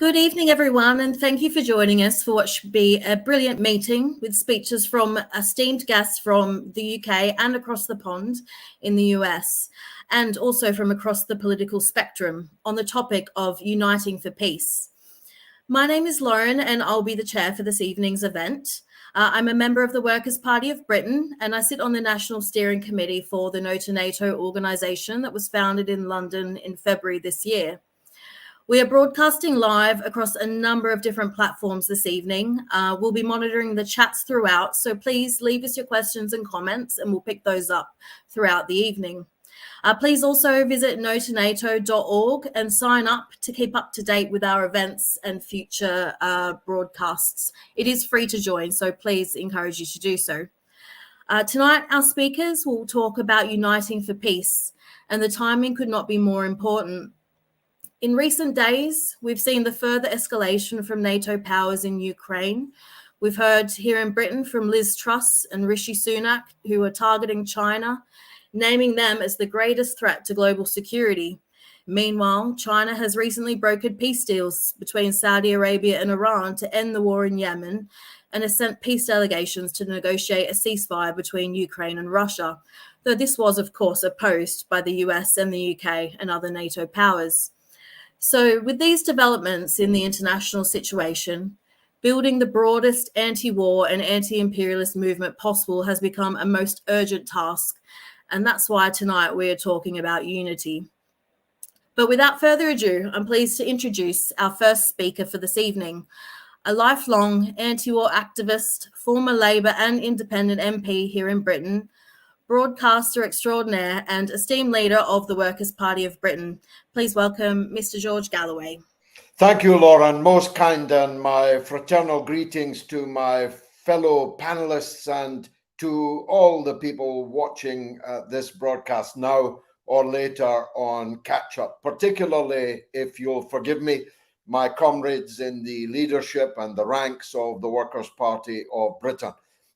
Good evening, everyone, and thank you for joining us for what should be a brilliant meeting with speeches from esteemed guests from the UK and across the pond in the US, and also from across the political spectrum on the topic of uniting for peace. My name is Lauren, and I'll be the chair for this evening's event. I'm a member of the Workers' Party of Britain, and I sit on the National Steering Committee for the No to NATO organisation that was founded in London in February this year. We are broadcasting live across a number of different platforms this evening. We'll be monitoring the chats throughout, so please leave us your questions and comments, and we'll pick those up throughout the evening. Please also visit notonato.org and sign up to keep up to date with our events and future broadcasts. It is free to join, so please encourage you to do so. Tonight, our speakers will talk about uniting for peace, and the timing could not be more important. In recent days, we've seen the further escalation from NATO powers in Ukraine. We've heard here in Britain from Liz Truss and Rishi Sunak, who are targeting China, naming them as the greatest threat to global security. Meanwhile, China has recently brokered peace deals between Saudi Arabia and Iran to end the war in Yemen, and has sent peace delegations to negotiate a ceasefire between Ukraine and Russia, though this was, of course, opposed by the US and the UK and other NATO powers. So with these developments in the international situation, building the broadest anti-war and anti-imperialist movement possible has become a most urgent task. And that's why tonight we are talking about unity. But without further ado, I'm pleased to introduce our first speaker for this evening, a lifelong anti-war activist, former Labour and Independent MP here in Britain, broadcaster extraordinaire and esteemed leader of the Workers' Party of Britain. Please welcome Mr. George Galloway. Thank you, Lauren. Most kind, and my fraternal greetings to my fellow panelists and to all the people watching this broadcast now or later on catch-up, particularly, if you'll forgive me, my comrades in the leadership and the ranks of the Workers' Party of Britain.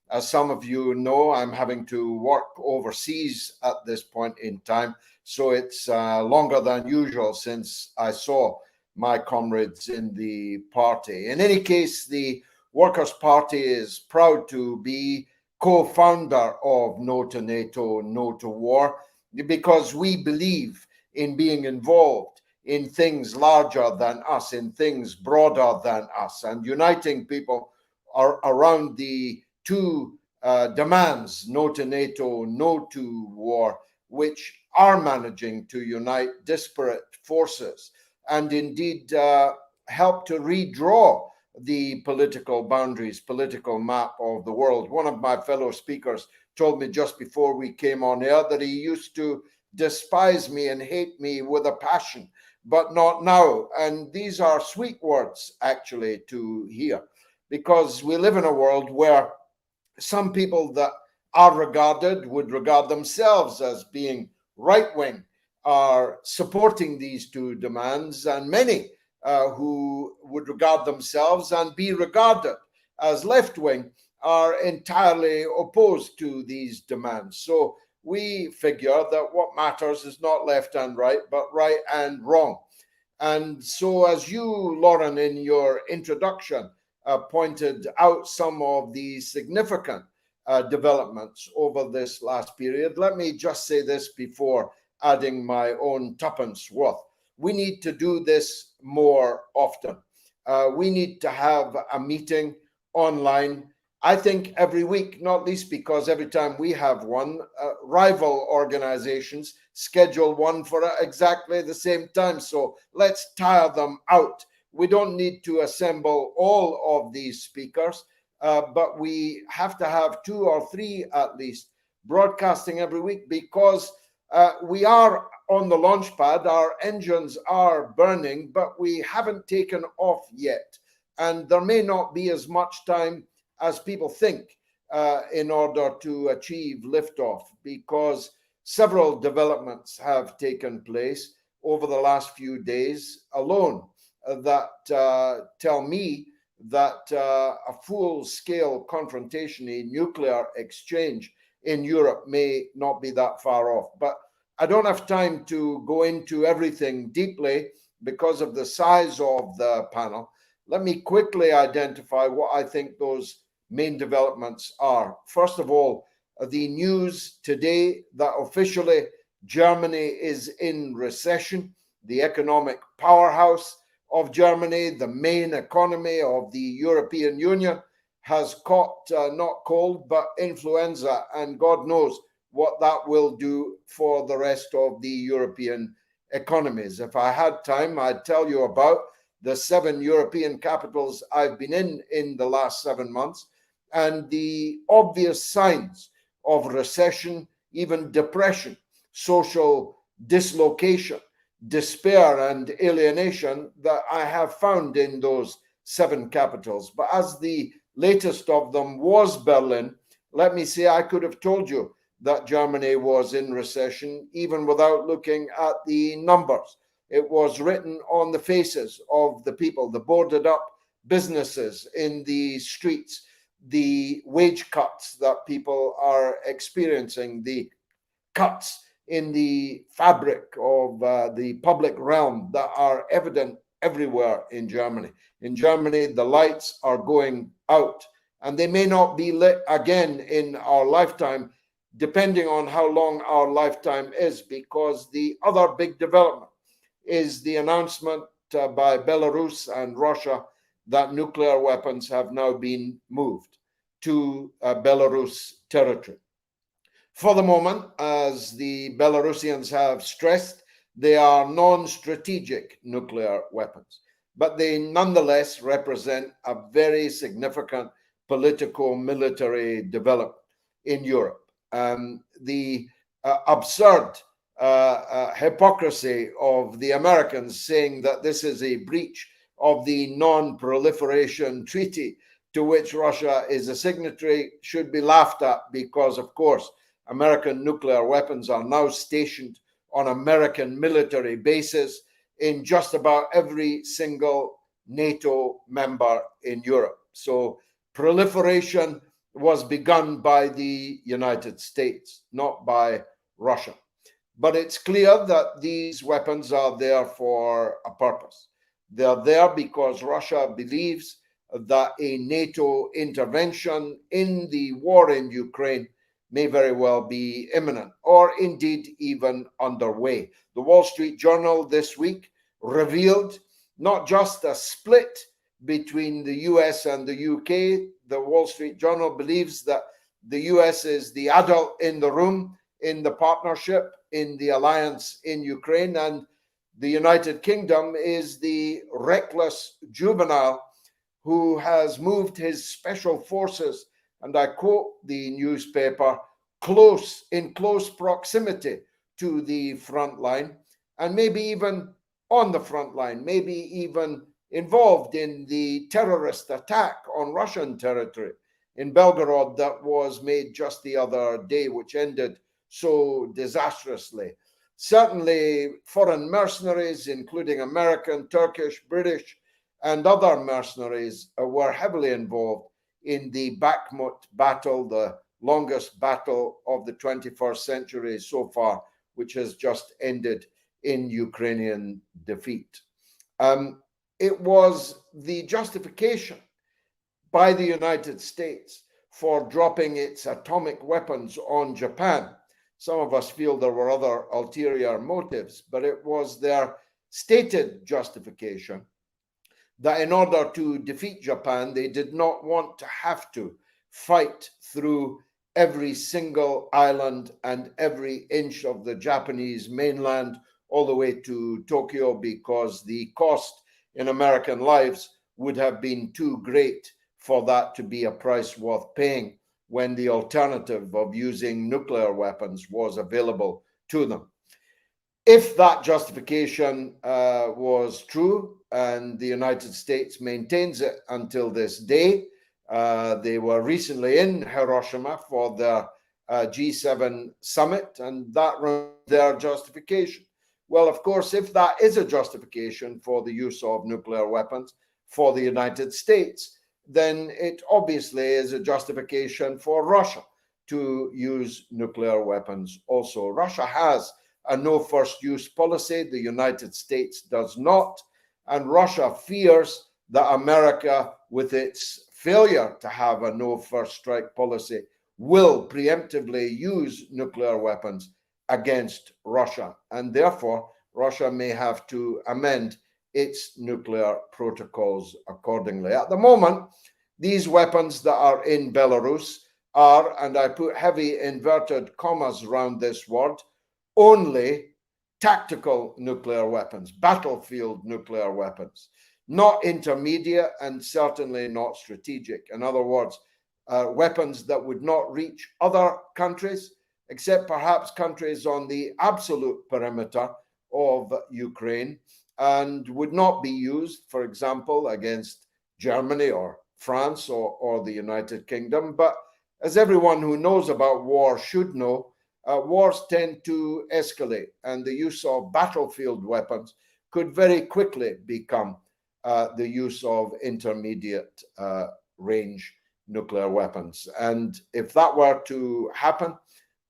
As some of you know, I'm having to work overseas at this point in time, so it's longer than usual since I saw my comrades in the party. In any case, the Workers' Party is proud to be co-founder of No to NATO, No to War, because we believe in being involved in things larger than us, in things broader than us, and uniting people around the two demands, no to NATO, no to war, which are managing to unite disparate forces and indeed help to redraw the political boundaries, political map of the world. One of my fellow speakers told me just before we came on air that he used to despise me and hate me with a passion, but not now. And these are sweet words, actually, to hear, because we live in a world where some people that are regarded, would regard themselves as being right-wing, are supporting these two demands, and many who would regard themselves and be regarded as left-wing are entirely opposed to these demands. So we figure that what matters is not left and right, but right and wrong. And so, as you, Lauren, in your introduction, pointed out some of the significant developments over this last period, let me just say this before adding my own tuppence worth. We need to do this more often. We need to have a meeting online, I think every week, not least because every time we have one, rival organizations schedule one for exactly the same time. So let's tire them out. We don't need to assemble all of these speakers, but we have to have 2 or 3 at least broadcasting every week, because we are on the launch pad, our engines are burning, but we haven't taken off yet. And there may not be as much time as people think in order to achieve liftoff, because several developments have taken place over the last few days alone that tell me that a full-scale confrontation, a nuclear exchange in Europe may not be that far off. But I don't have time to go into everything deeply, because of the size of the panel, let me quickly identify what I think those main developments are. First of all, the news today that officially Germany is in recession, the economic powerhouse of Germany, the main economy of the European Union, has caught not cold but influenza, and God knows what that will do for the rest of the European economies. If I had time, I'd tell you about the 7 European capitals I've been in the last 7 months, and the obvious signs of recession, even depression, social dislocation, despair, and alienation that I have found in those 7 capitals. But as the latest of them was Berlin, let me say I could have told you that Germany was in recession even without looking at the numbers. It was written on the faces of the people, the boarded up businesses in the streets, the wage cuts that people are experiencing, the cuts in the fabric of the public realm that are evident everywhere in Germany. In Germany, the lights are going out, and they may not be lit again in our lifetime, depending on how long our lifetime is, because the other big development is the announcement by Belarus and Russia that nuclear weapons have now been moved to Belarus territory. For the moment, as the Belarusians have stressed, they are non-strategic nuclear weapons, but they nonetheless represent a very significant politico-military development in Europe. The absurd hypocrisy of the Americans saying that this is a breach of the non-proliferation treaty to which Russia is a signatory should be laughed at, because, of course, American nuclear weapons are now stationed on American military bases in just about every single NATO member in Europe. So proliferation was begun by the United States, not by Russia. But it's clear that these weapons are there for a purpose. They're there because Russia believes that a NATO intervention in the war in Ukraine may very well be imminent, or indeed even underway. The Wall Street Journal this week revealed not just a split between the US and the UK. The Wall Street Journal believes that the US is the adult in the room, in the partnership, in the alliance in Ukraine, and the United Kingdom is the reckless juvenile who has moved his special forces, and I quote the newspaper, in close proximity to the front line, and maybe even on the front line, maybe even involved in the terrorist attack on Russian territory in Belgorod that was made just the other day, which ended so disastrously. Certainly, foreign mercenaries, including American, Turkish, British, and other mercenaries, were heavily involved in the Bakhmut battle, the longest battle of the 21st century so far, which has just ended in Ukrainian defeat. It was the justification by the United States for dropping its atomic weapons on Japan. Some of us feel there were other ulterior motives, but it was their stated justification that in order to defeat Japan, they did not want to have to fight through every single island and every inch of the Japanese mainland all the way to Tokyo, because the cost in American lives would have been too great for that to be a price worth paying when the alternative of using nuclear weapons was available to them. If that justification was true, and the United States maintains it until this day, they were recently in Hiroshima for their G7 summit, and that was their justification. Well, of course, if that is a justification for the use of nuclear weapons for the United States, then it obviously is a justification for Russia to use nuclear weapons also. Russia has a no first use policy. The United States does not. And Russia fears that America, with its failure to have a no first strike policy, will preemptively use nuclear weapons against Russia. And therefore, Russia may have to amend its nuclear protocols accordingly. At the moment, these weapons that are in Belarus are, and I put heavy inverted commas around this word, only tactical nuclear weapons, battlefield nuclear weapons, not intermediate and certainly not strategic. In other words, weapons that would not reach other countries, except perhaps countries on the absolute perimeter of Ukraine, and would not be used, for example, against Germany or France or the United Kingdom. But as everyone who knows about war should know, wars tend to escalate, and the use of battlefield weapons could very quickly become the use of intermediate range nuclear weapons. And if that were to happen,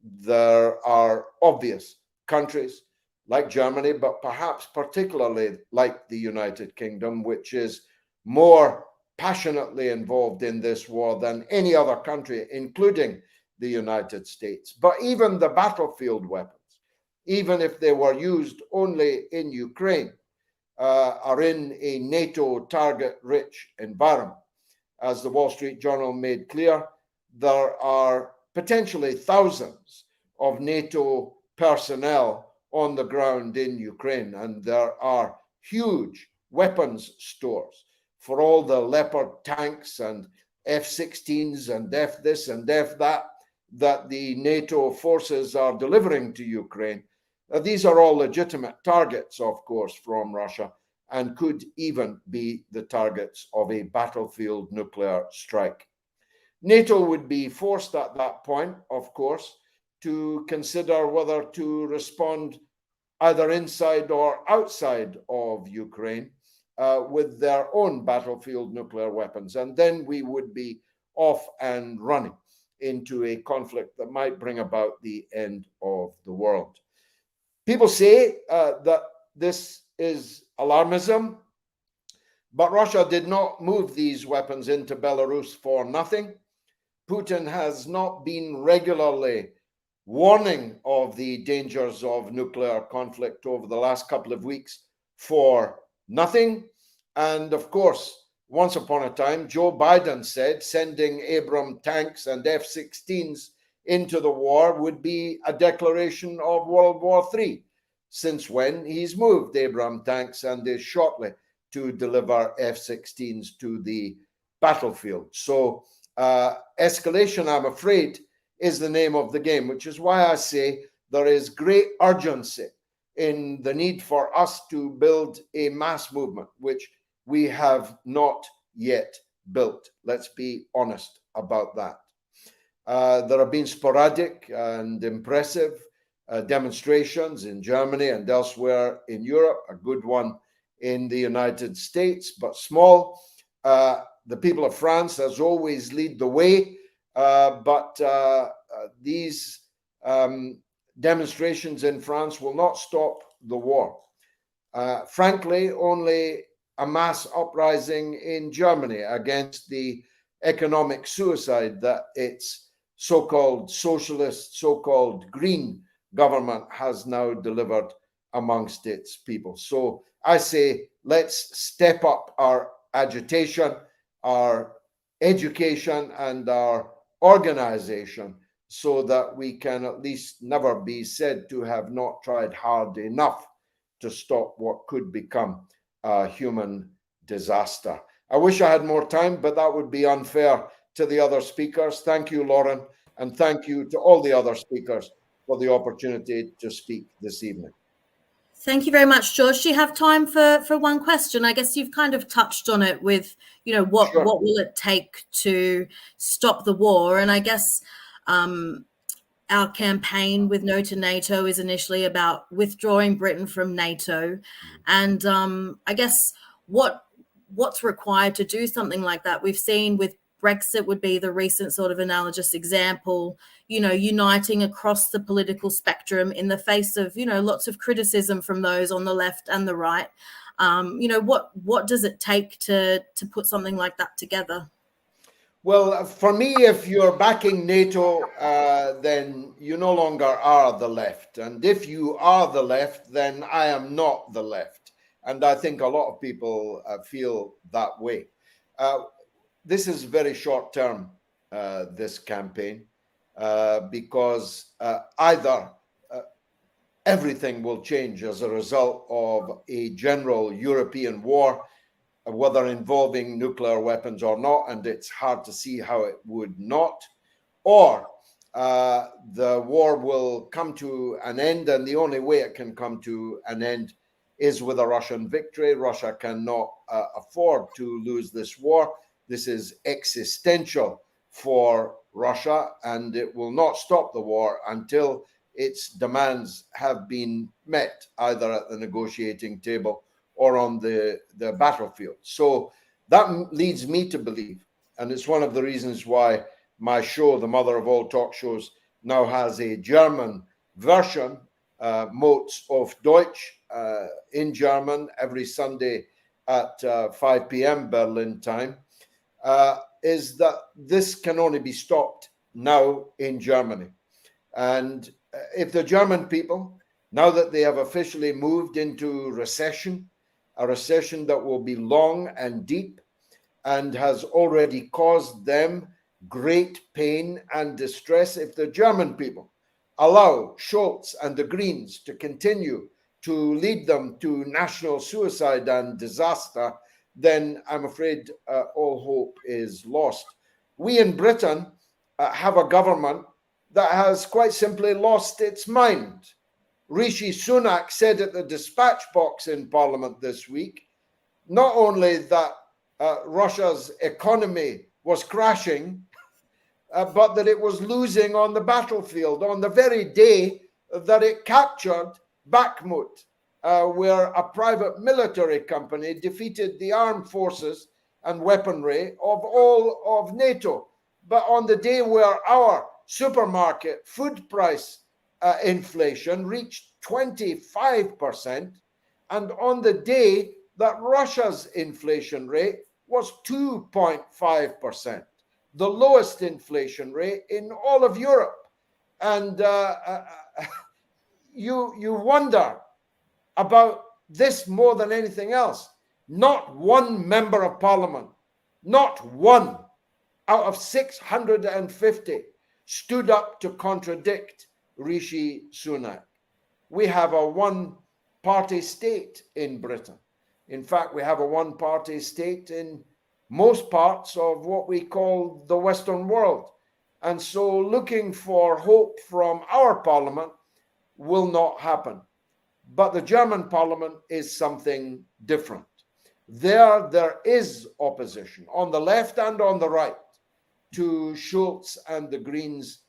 there are obvious countries like Germany, but perhaps particularly like the United Kingdom, which is more passionately involved in this war than any other country, including the United States. But even the battlefield weapons, even if they were used only in Ukraine, are in a NATO target-rich environment. As the Wall Street Journal made clear, there are potentially thousands of NATO personnel on the ground in Ukraine, and there are huge weapons stores for all the Leopard tanks and F-16s and F this and F that the NATO forces are delivering to Ukraine. These are all legitimate targets, of course, from Russia, and could even be the targets of a battlefield nuclear strike. NATO would be forced at that point, of course, to consider whether to respond either inside or outside of Ukraine with their own battlefield nuclear weapons. And then we would be off and running into a conflict that might bring about the end of the world. People say that this is alarmism, but Russia did not move these weapons into Belarus for nothing. Putin has not been regularly warning of the dangers of nuclear conflict over the last couple of weeks for nothing. And of course, once upon a time, Joe Biden said sending Abrams tanks and F-16s into the war would be a declaration of World War III, since when he's moved Abrams tanks and is shortly to deliver F-16s to the battlefield. So escalation, I'm afraid, is the name of the game, which is why I say there is great urgency in the need for us to build a mass movement, which we have not yet built. Let's be honest about that. There have been sporadic and impressive demonstrations in Germany and elsewhere in Europe, a good one in the United States, but small. The people of France, as always, lead the way, but these demonstrations in France will not stop the war. Frankly, only a mass uprising in Germany against the economic suicide that its so-called socialist, so-called green government has now delivered amongst its people. So I say, let's step up our agitation, our education, and our organization so that we can at least never be said to have not tried hard enough to stop what could become a human disaster. I wish I had more time, but that would be unfair to the other speakers. Thank you, Lauren, and thank you to all the other speakers for the opportunity to speak this evening. Thank you very much, George. Do you have time for one question? I guess you've kind of touched on it with, you know, what will it take to stop the war? And I guess our campaign with No to NATO is initially about withdrawing Britain from NATO. And I guess what's required to do something like that? We've seen with Brexit would be the recent sort of analogous example, uniting across the political spectrum in the face of, lots of criticism from those on the left and the right. What does it take to put something like that together? Well, for me, if you're backing NATO, then you no longer are the left. And if you are the left, then I am not the left. And I think a lot of people feel that way. This is very short term, this campaign, because either everything will change as a result of a general European war, whether involving nuclear weapons or not, and it's hard to see how it would not, or the war will come to an end, and the only way it can come to an end is with a Russian victory. Russia cannot afford to lose this war. This is existential for Russia, and it will not stop the war until its demands have been met, either at the negotiating table or on the battlefield. So that leads me to believe, and it's one of the reasons why my show, the mother of all talk shows, now has a German version, Moats of Deutsch, in German every Sunday at 5 p.m. Berlin time, is that this can only be stopped now in Germany. And if the German people, now that they have officially moved into recession, a recession that will be long and deep and has already caused them great pain and distress, if the German people allow Scholz and the Greens to continue to lead them to national suicide and disaster, then I'm afraid all hope is lost. We in Britain have a government that has quite simply lost its mind. Rishi Sunak said at the dispatch box in Parliament this week, not only that Russia's economy was crashing, but that it was losing on the battlefield on the very day that it captured Bakhmut, where a private military company defeated the armed forces and weaponry of all of NATO. But on the day where our supermarket food price inflation reached 25%, and on the day that Russia's inflation rate was 2.5%, the lowest inflation rate in all of Europe. And you wonder about this more than anything else. Not one member of parliament, not one out of 650 stood up to contradict Rishi Sunak. We have a one-party state in Britain. In fact, we have a one-party state in most parts of what we call the Western world. And so looking for hope from our parliament will not happen. But the German parliament is something different. There is opposition on the left and on the right to Scholz and the Greens'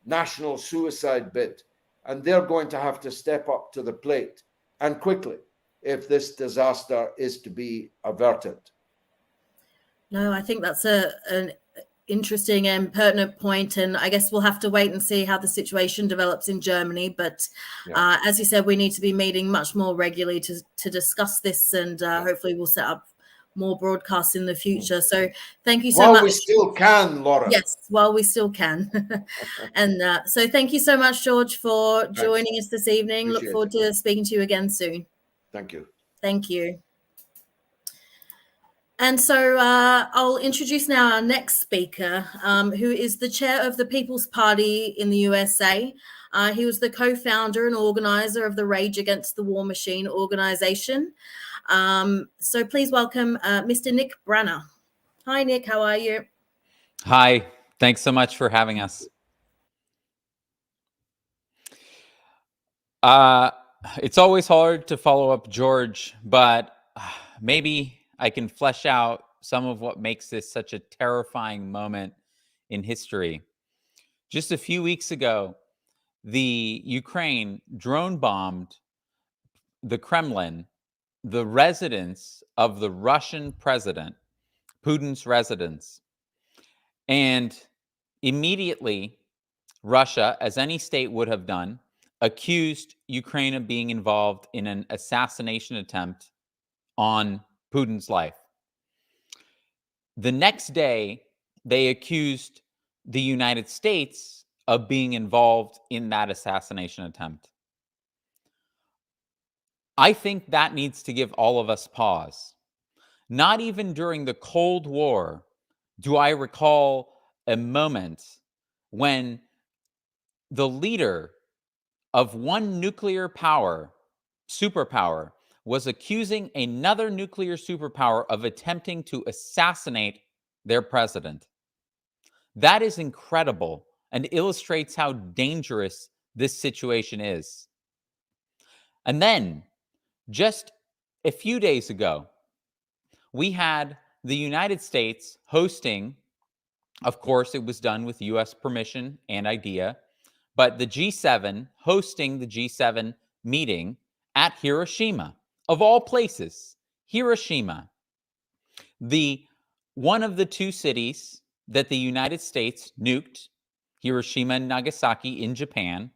national suicide bid. And they're going to have to step up to the plate, and quickly, if this disaster is to be averted. No, I think that's an interesting and pertinent point, and I guess we'll have to wait and see how the situation develops in Germany. But as you said, we need to be meeting much more regularly to discuss this, and hopefully we'll set up more broadcasts in the future. So thank you so much. While we still can, Laura. Yes, while we still can. And so thank you so much, George, for joining us this evening. Appreciate Look forward to speaking to you again soon. Thank you. Thank you. And so I'll introduce now our next speaker, who is the chair of the People's Party in the USA. He was the co-founder and organizer of the Rage Against the War Machine organization. So please welcome Mr. Nick Brana. Hi, Nick. How are you? Hi. Thanks so much for having us. It's always hard to follow up George, but maybe I can flesh out some of what makes this such a terrifying moment in history. Just a few weeks ago, the Ukraine drone bombed the Kremlin, the residence of the Russian president, Putin's residence. And immediately, Russia, as any state would have done, accused Ukraine of being involved in an assassination attempt on Putin's life. The next day, they accused the United States of being involved in that assassination attempt. I think that needs to give all of us pause. Not even during the Cold War do I recall a moment when the leader of one nuclear power, superpower, was accusing another nuclear superpower of attempting to assassinate their president. That is incredible and illustrates how dangerous this situation is. And then, just a few days ago, we had the United States hosting, of course, it was done with US permission and idea, but the G7 hosting the G7 meeting at Hiroshima, of all places, Hiroshima, one of the two cities that the United States nuked, Hiroshima and Nagasaki in Japan,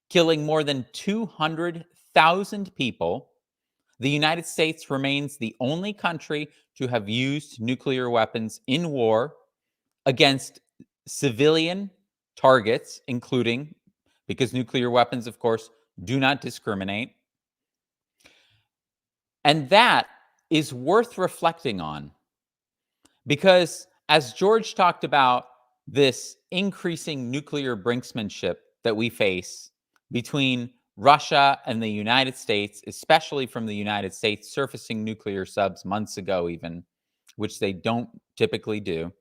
killing more than 200,000 people. The United States remains the only country to have used nuclear weapons in war against civilian targets, including, because nuclear weapons, of course, do not discriminate. And that is worth reflecting on, because as George talked about this increasing nuclear brinksmanship that we face between Russia and the United States, especially from the United States surfacing nuclear subs months ago even, which they don't typically do.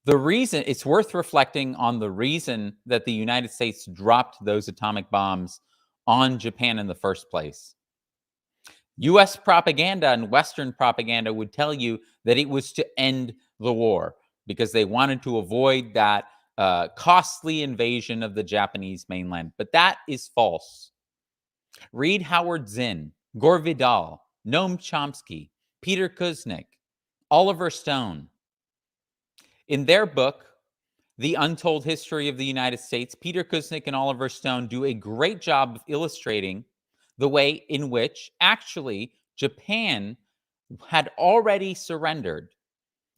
The reason, it's worth reflecting on the reason that the United States dropped those atomic bombs on Japan in the first place. US propaganda and Western propaganda would tell you that it was to end the war because they wanted to avoid that costly invasion of the Japanese mainland. But that is false. Read Howard Zinn, Gore Vidal, Noam Chomsky, Peter Kuznick, Oliver Stone. In their book, The Untold History of the United States, Peter Kuznick and Oliver Stone do a great job of illustrating the way in which actually Japan had already surrendered.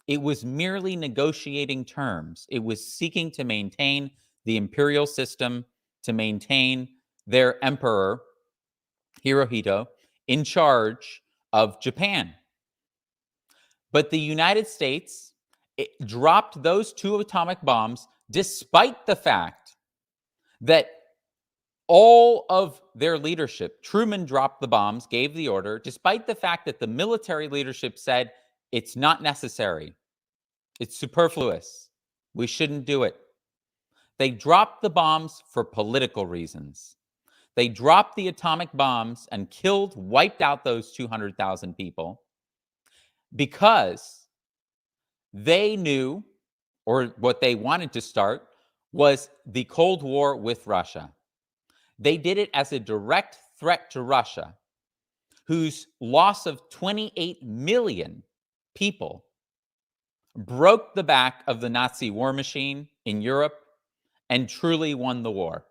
It was merely negotiating terms. It was seeking to maintain the imperial system, to maintain their emperor, Hirohito, in charge of Japan. But the United States dropped those two atomic bombs despite the fact that all of their leadership, Truman dropped the bombs, gave the order, despite the fact that the military leadership said it's not necessary. It's superfluous. We shouldn't do it. They dropped the bombs for political reasons. They dropped the atomic bombs and wiped out those 200,000 people because they knew, or what they wanted to start, was the Cold War with Russia. They did it as a direct threat to Russia, whose loss of 28 million people broke the back of the Nazi war machine in Europe and truly won the war.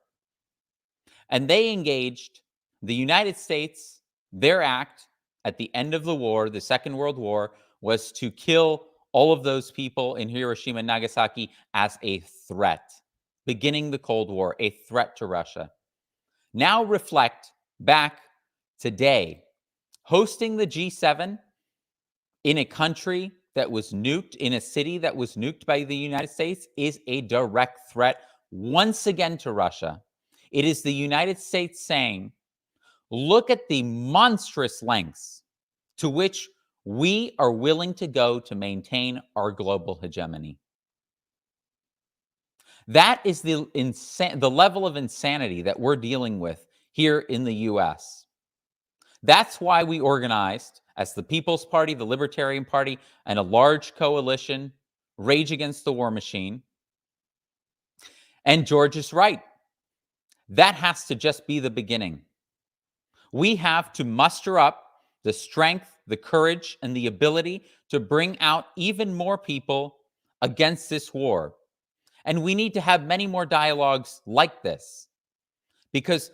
And they engaged the United States. Their act at the end of the war, the Second World War, was to kill all of those people in Hiroshima and Nagasaki as a threat, beginning the Cold War, a threat to Russia. Now reflect back today. Hosting the G7 in a country that was nuked, in a city that was nuked by the United States, is a direct threat once again to Russia. It is the United States saying, look at the monstrous lengths to which we are willing to go to maintain our global hegemony. That is the level of insanity that we're dealing with here in the US. That's why we organized as the People's Party, the Libertarian Party, and a large coalition, Rage Against the War Machine. And George is right. That has to just be the beginning. We have to muster up the strength, the courage, and the ability to bring out even more people against this war. And we need to have many more dialogues like this, because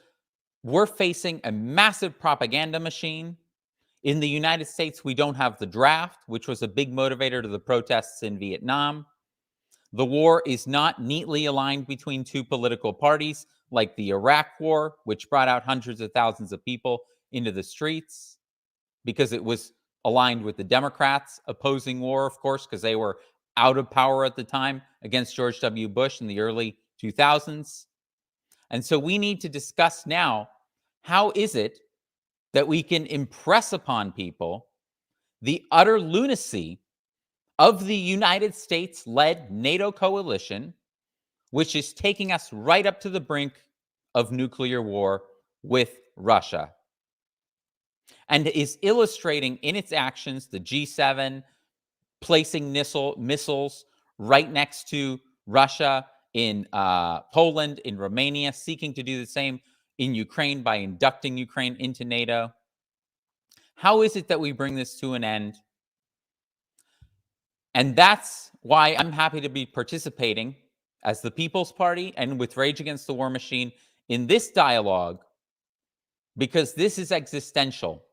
we're facing a massive propaganda machine. In the United States, we don't have the draft, which was a big motivator to the protests in Vietnam. The war is not neatly aligned between two political parties, like the Iraq War, which brought out hundreds of thousands of people into the streets, because it was aligned with the Democrats opposing war, of course, because they were out of power at the time against George W. Bush in the early 2000s. And so we need to discuss now, how is it that we can impress upon people the utter lunacy of the United States-led NATO coalition, which is taking us right up to the brink of nuclear war with Russia, and is illustrating in its actions the G7 placing missiles right next to Russia, in Poland, in Romania, seeking to do the same in Ukraine by inducting Ukraine into NATO. How is it that we bring this to an end? And that's why I'm happy to be participating as the People's Party and with Rage Against the War Machine in this dialogue, because this is existential.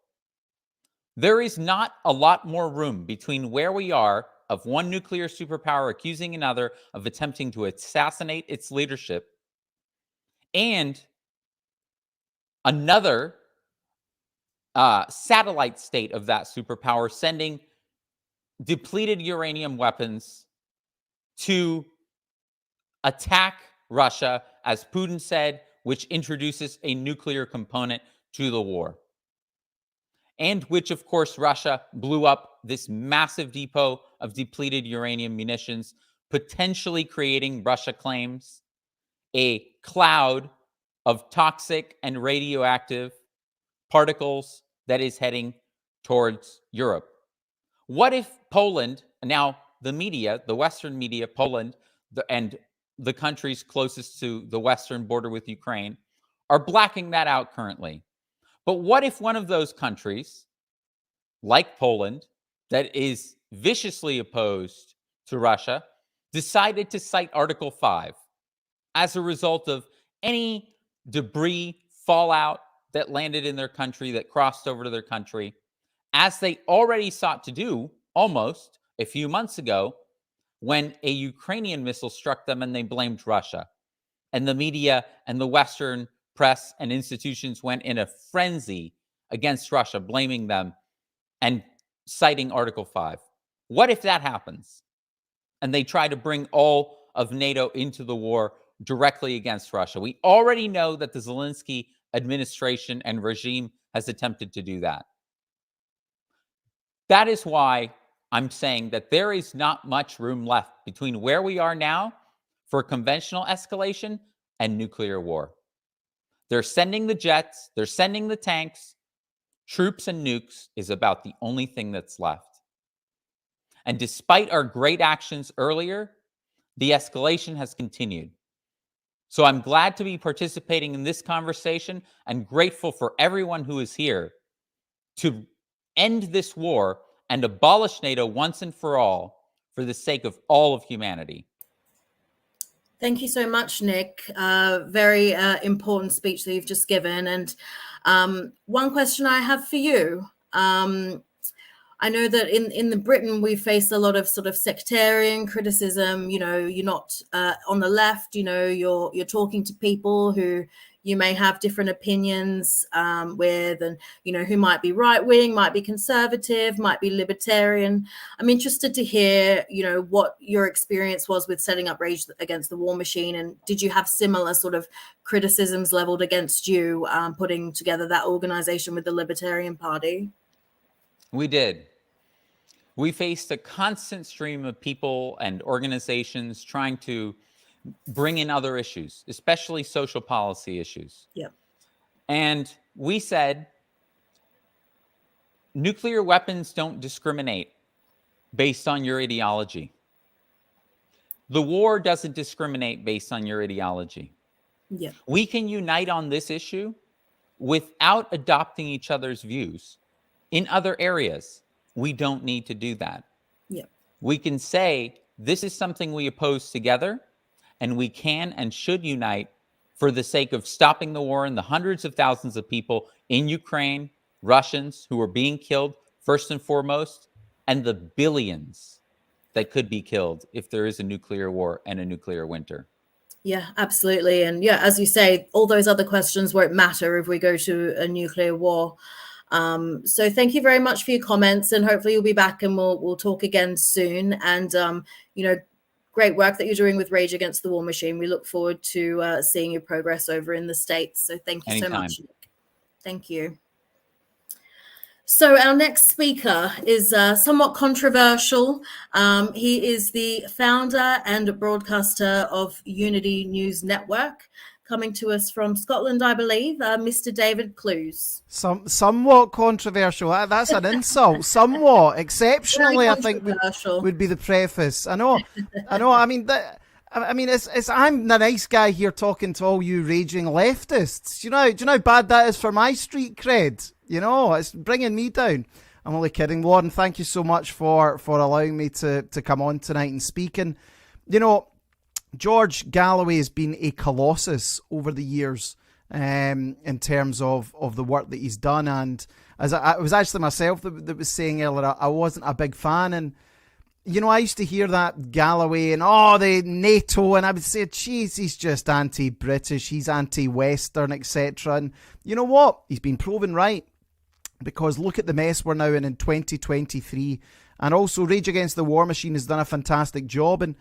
There is not a lot more room between where we are of one nuclear superpower accusing another of attempting to assassinate its leadership, and another satellite state of that superpower sending depleted uranium weapons to attack Russia, as Putin said, which introduces a nuclear component to the war. And which, of course, Russia blew up this massive depot of depleted uranium munitions, potentially creating, Russia claims, a cloud of toxic and radioactive particles that is heading towards Europe. What if Poland, now the media, the Western media, Poland, and the countries closest to the Western border with Ukraine, are blacking that out currently? But what if one of those countries, like Poland, that is viciously opposed to Russia, decided to cite Article 5 as a result of any debris fallout that landed in their country, that crossed over to their country, as they already sought to do almost a few months ago when a Ukrainian missile struck them and they blamed Russia? And the media and the Western press and institutions went in a frenzy against Russia, blaming them and citing Article 5. What if that happens and they try to bring all of NATO into the war directly against Russia? We already know that the Zelensky administration and regime has attempted to do that. That is why I'm saying that there is not much room left between where we are now for conventional escalation and nuclear war. They're sending the jets, they're sending the tanks. Troops and nukes is about the only thing that's left. And despite our great actions earlier, the escalation has continued. So I'm glad to be participating in this conversation and grateful for everyone who is here to end this war and abolish NATO once and for all, for the sake of all of humanity. Thank you so much, Nick. Very important speech that you've just given. And one question I have for you. I know that in the Britain, we face a lot of sort of sectarian criticism. You know, you're not on the left, you know, you're talking to people who you may have different opinions with, and, you know, who might be right wing, might be conservative, might be libertarian. I'm interested to hear, you know, what your experience was with setting up Rage Against the War Machine. And did you have similar sort of criticisms leveled against you putting together that organization with the Libertarian Party? We did. We faced a constant stream of people and organizations trying to bring in other issues, especially social policy issues. Yeah. And we said, nuclear weapons don't discriminate based on your ideology. The war doesn't discriminate based on your ideology. Yeah. We can unite on this issue without adopting each other's views. In other areas, we don't need to do that. Yeah. We can say This is something we oppose together, and we can and should unite for the sake of stopping the war and the hundreds of thousands of people in Ukraine, Russians who are being killed, first and foremost, and the billions that could be killed if there is a nuclear war and a nuclear winter. Yeah, absolutely. And yeah, as you say, all those other questions won't matter if we go to a nuclear war. So thank you very much for your comments, and hopefully you'll be back and we'll talk again soon. And, great work that you're doing with Rage Against the War Machine. We look forward to seeing your progress over in the States. So thank you so much, Nick. Thank you. So our next speaker is somewhat controversial. He is the founder and broadcaster of Unity News Network, coming to us from Scotland, I believe, Mr. David Clews. Somewhat controversial. That's an insult. Somewhat. Exceptionally, I think would be the preface. I know. I mean, I'm the nice guy here talking to all you raging leftists. Do you know how bad that is for my street cred? It's bringing me down. I'm only kidding. Lauren, thank you so much for allowing me to come on tonight and speak. And, George Galloway has been a colossus over the years in terms of the work that he's done. And as I was actually myself that was saying earlier, I wasn't a big fan. And, I used to hear that Galloway and, the NATO, and I would say, geez, he's just anti-British, he's anti-Western, etc. And you know what? He's been proven right. Because look at the mess we're now in 2023. And also Rage Against the War Machine has done a fantastic job. And,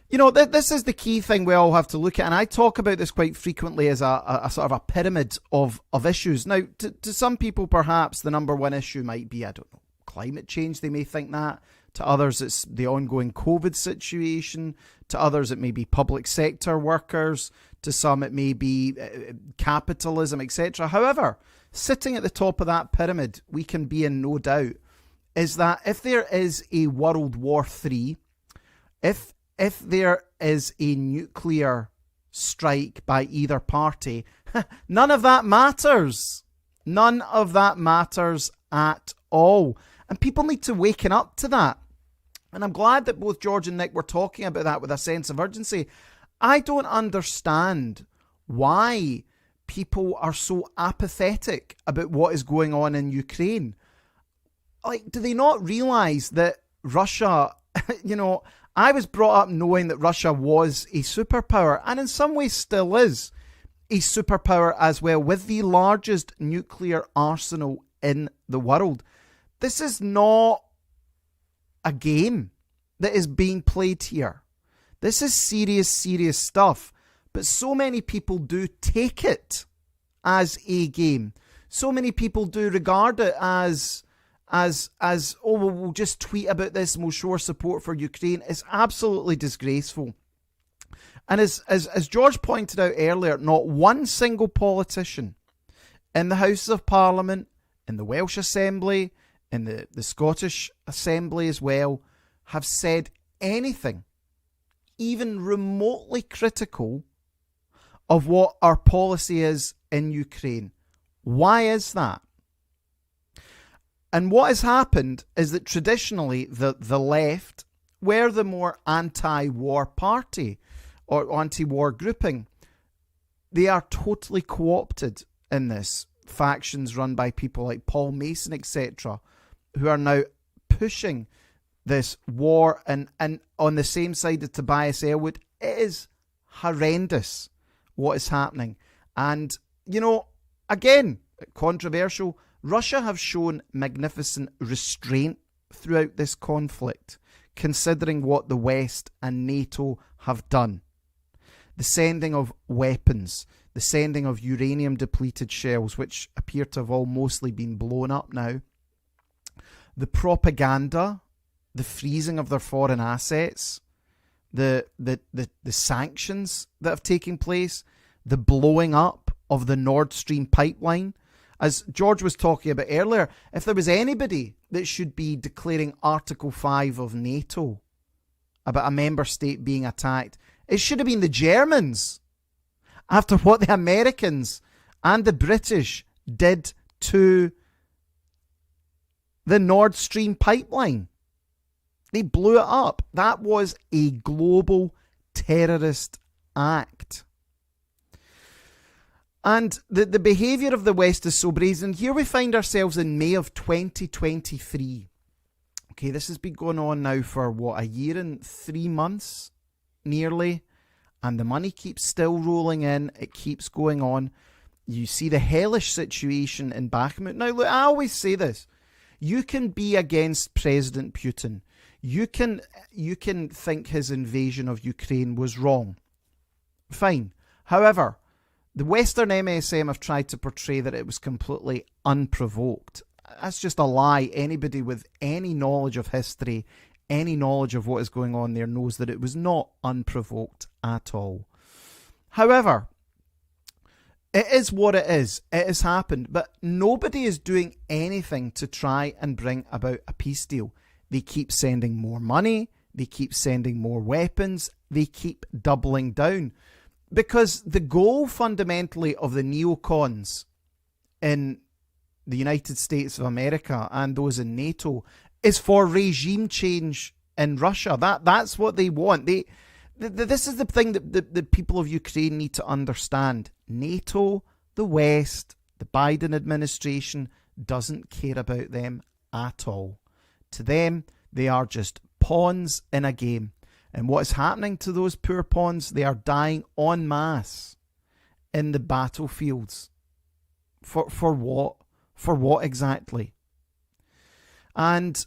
this is the key thing we all have to look at. And I talk about this quite frequently as a sort of a pyramid of issues. Now, to some people, perhaps the number one issue might be, climate change. They may think that. To others, it's the ongoing COVID situation. To others, it may be public sector workers. To some, it may be capitalism, etc. However, sitting at the top of that pyramid, we can be in no doubt, is that if there is a World War III, if there is a nuclear strike by either party, none of that matters. None of that matters at all. And people need to waken up to that. And I'm glad that both George and Nick were talking about that with a sense of urgency. I don't understand why people are so apathetic about what is going on in Ukraine. Do they not realise that Russia, I was brought up knowing that Russia was a superpower, and in some ways still is a superpower as well, with the largest nuclear arsenal in the world. This is not a game that is being played here. This is serious, serious stuff. But so many people do take it as a game. So many people do regard it as we'll just tweet about this and we'll show our support for Ukraine. It's absolutely disgraceful. And as George pointed out earlier, not one single politician in the Houses of Parliament, in the Welsh Assembly, in the Scottish Assembly as well, have said anything even remotely critical of what our policy is in Ukraine. Why is that? And what has happened is that traditionally the left were the more anti-war party or anti-war grouping. They are totally co-opted in this. Factions run by people like Paul Mason, etc., who are now pushing this war, and on the same side of Tobias Ellwood. It is horrendous what is happening. And, again, controversial, Russia have shown magnificent restraint throughout this conflict, considering what the West and NATO have done. The sending of weapons, the sending of uranium-depleted shells, which appear to have all mostly been blown up now, the propaganda, the freezing of their foreign assets, the sanctions that have taken place, the blowing up of the Nord Stream pipeline. As George was talking about earlier, if there was anybody that should be declaring Article 5 of NATO about a member state being attacked, it should have been the Germans, after what the Americans and the British did to the Nord Stream pipeline. They blew it up. That was a global terrorist act. And the behaviour of the West is so brazen. Here we find ourselves in May of 2023. Okay, this has been going on now for, what, a year and 3 months, nearly. And the money keeps still rolling in. It keeps going on. You see the hellish situation in Bakhmut. Now, look, I always say this. You can be against President Putin. You can think his invasion of Ukraine was wrong. Fine. However, the Western MSM have tried to portray that it was completely unprovoked. That's just a lie. Anybody with any knowledge of history, any knowledge of what is going on there knows that it was not unprovoked at all. However, it is what it is. It has happened. But nobody is doing anything to try and bring about a peace deal. They keep sending more money. They keep sending more weapons. They keep doubling down. Because the goal fundamentally of the neocons in the United States of America and those in NATO is for regime change in Russia. That's what they want. This is the thing that the people of Ukraine need to understand. NATO, the West, the Biden administration doesn't care about them at all. To them, they are just pawns in a game. And what is happening to those poor pawns? They are dying en masse in the battlefields. For what? For what exactly? And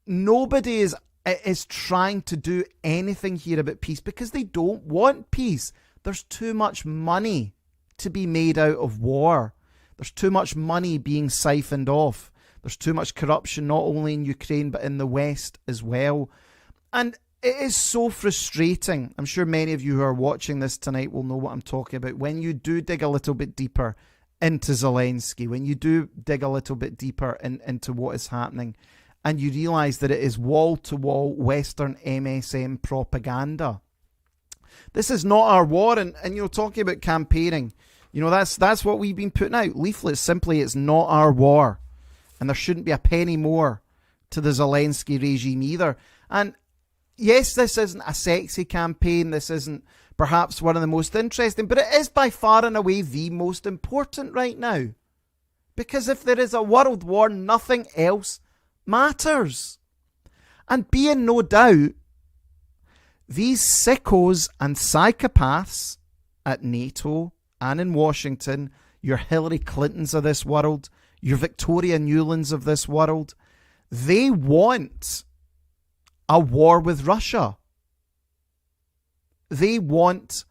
nobody is trying to do anything here about peace because they don't want peace. There's too much money to be made out of war. There's too much money being siphoned off. There's too much corruption, not only in Ukraine, but in the West as well. And it is so frustrating. I'm sure many of you who are watching this tonight will know what I'm talking about. When you do dig a little bit deeper into Zelensky, when you do dig a little bit deeper into what is happening, and you realise that it is wall-to-wall Western MSM propaganda. This is not our war, and you're talking about campaigning. That's what we've been putting out. Leaflets, simply, it's not our war. And there shouldn't be a penny more to the Zelensky regime either. And yes, this isn't a sexy campaign. This isn't perhaps one of the most interesting, but it is by far and away the most important right now. Because if there is a world war, nothing else matters. And be in no doubt, these sickos and psychopaths at NATO and in Washington, your Hillary Clintons of this world, your Victoria Newlands of this world, they want a war with Russia. They want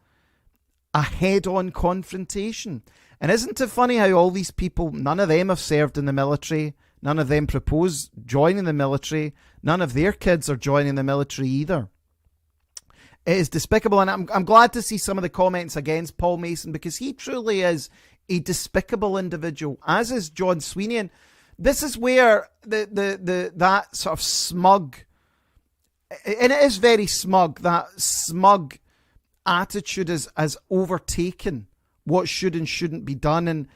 a head-on confrontation. And isn't it funny how all these people, none of them have served in the military, none of them propose joining the military, none of their kids are joining the military either. It is despicable, and I'm glad to see some of the comments against Paul Mason, because he truly is a despicable individual, as is John Sweeney. And this is where that sort of smug, and it is very smug, that smug attitude has overtaken what should and shouldn't be done. And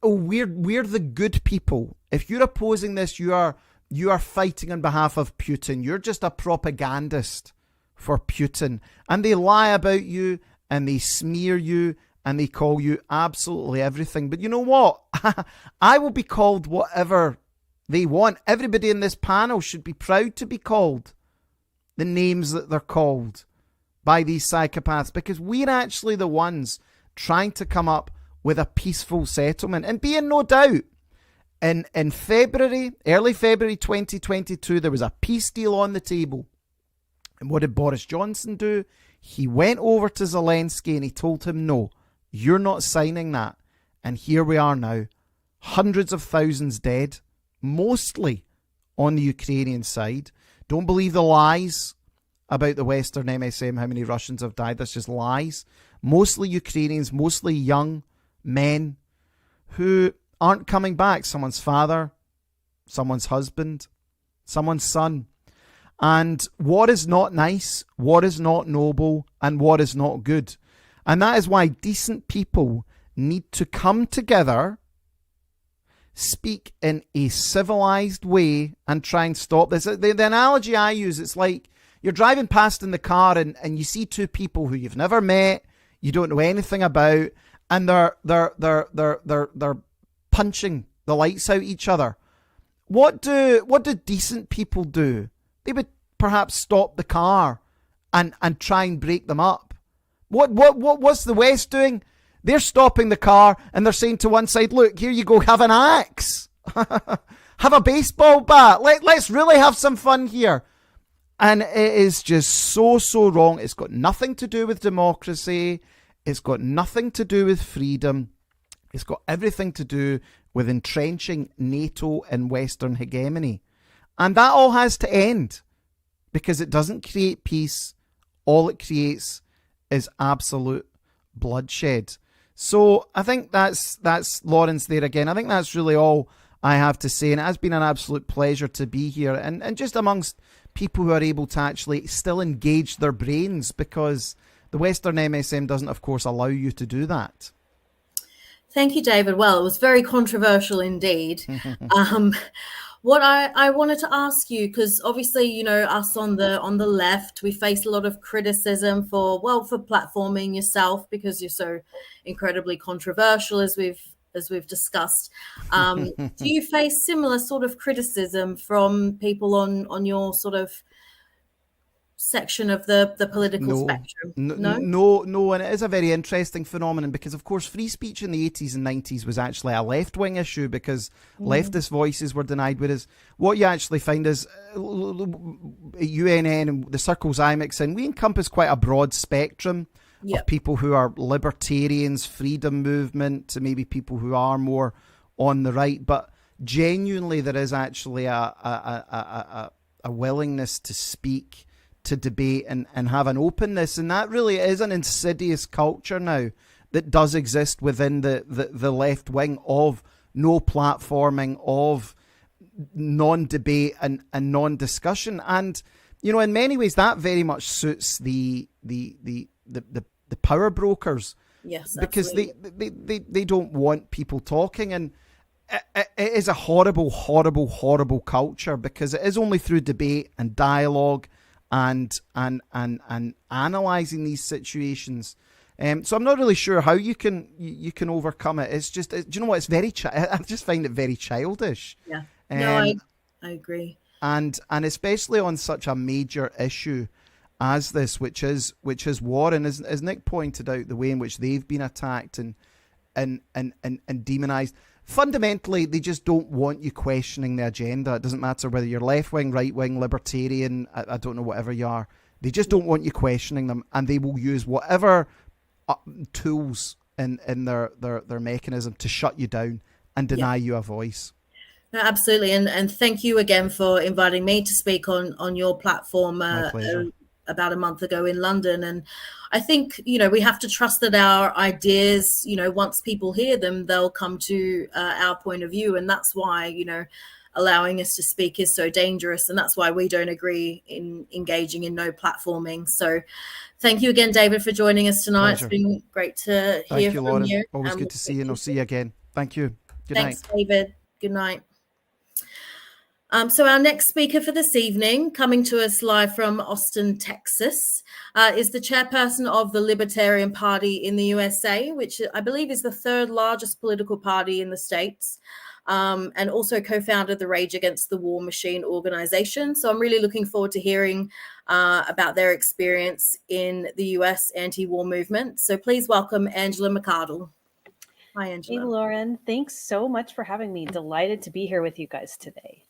we're the good people. If you're opposing this, you are fighting on behalf of Putin. You're just a propagandist for Putin, and they lie about you and they smear you and they call you absolutely everything. But you know what? I will be called whatever they want. Everybody in this panel should be proud to be called the names that they're called by these psychopaths, because we're actually the ones trying to come up with a peaceful settlement. And be in no doubt, in February, early February 2022, there was a peace deal on the table. And what did Boris Johnson do? He went over to Zelensky and he told him, no, you're not signing that. And here we are now, hundreds of thousands dead, mostly on the Ukrainian side. Don't believe the lies about the Western MSM, how many Russians have died. That's just lies. Mostly Ukrainians, mostly young men who aren't coming back. Someone's father, someone's husband, someone's son. And what is not nice, what is not noble, and what is not good. And that is why decent people need to come together, speak in a civilized way and try and stop this. The analogy I use, it's like you're driving past in the car and you see two people who you've never met, you don't know anything about, and they're punching the lights out each other. What do decent people do? They would perhaps stop the car and try and break them up. What's the West doing? They're stopping the car and they're saying to one side, look, here you go, have an axe. Have a baseball bat. Let's really have some fun here. And it is just so wrong. It's got nothing to do with democracy. It's got nothing to do with freedom. It's got everything to do with entrenching NATO and Western hegemony. And that all has to end because it doesn't create peace. All it creates is absolute bloodshed. So I think that's Lawrence there again. I think that's really all I have to say. And it has been an absolute pleasure to be here. And just amongst people who are able to actually still engage their brains, because the Western MSM doesn't, of course, allow you to do that. Thank you, David. Well, it was very controversial indeed. What I wanted to ask you, because obviously, you know, us on the left, we face a lot of criticism for platforming yourself because you're so incredibly controversial, as we've discussed. Do you face similar sort of criticism from people on your sort of section of the political spectrum? No, and it is a very interesting phenomenon because, of course, free speech in the 80s and 90s was actually a left-wing issue because leftist voices were denied, whereas what you actually find is UNN and the circles I mix in, we encompass quite a broad spectrum of people who are libertarians, freedom movement, to maybe people who are more on the right, but genuinely there is actually a willingness to speak, to debate and have an openness, and that really is an insidious culture now that does exist within the left wing of no platforming, of non-debate and non-discussion. And you know, in many ways that very much suits the power brokers. Yes, because they don't want people talking, and it is a horrible culture because it is only through debate and dialogue and analysing these situations. So I'm not really sure how you can overcome it. It's just, do you know what? It's very. I just find it very childish. Yeah. No, I agree. And especially on such a major issue as this, which is war, and as Nick pointed out, the way in which they've been attacked and demonized. Fundamentally, they just don't want you questioning the agenda. It doesn't matter whether you're left-wing, right-wing, libertarian, I don't know, whatever you are. They just don't want you questioning them, and they will use whatever tools in their mechanism to shut you down and deny you a voice. No, absolutely. And thank you again for inviting me to speak on your platform about a month ago in London. And I think, you know, we have to trust that our ideas, you know, once people hear them, they'll come to our point of view. And that's why, you know, allowing us to speak is so dangerous. And that's why we don't agree in engaging in no platforming. So thank you again, David, for joining us tonight. Pleasure. It's been great to hear from Lauren. you. Always good to see you, and I'll see you again. Thank you. Good night. Thanks, David. Good night. So our next speaker for this evening, coming to us live from Austin, Texas, is the chairperson of the Libertarian Party in the USA, which I believe is the third largest political party in the States, and also co-founded the Rage Against the War Machine organization. So I'm really looking forward to hearing about their experience in the US anti-war movement. So please welcome Angela McArdle. Hi, Angela. Hey, Lauren. Thanks so much for having me. Delighted to be here with you guys today.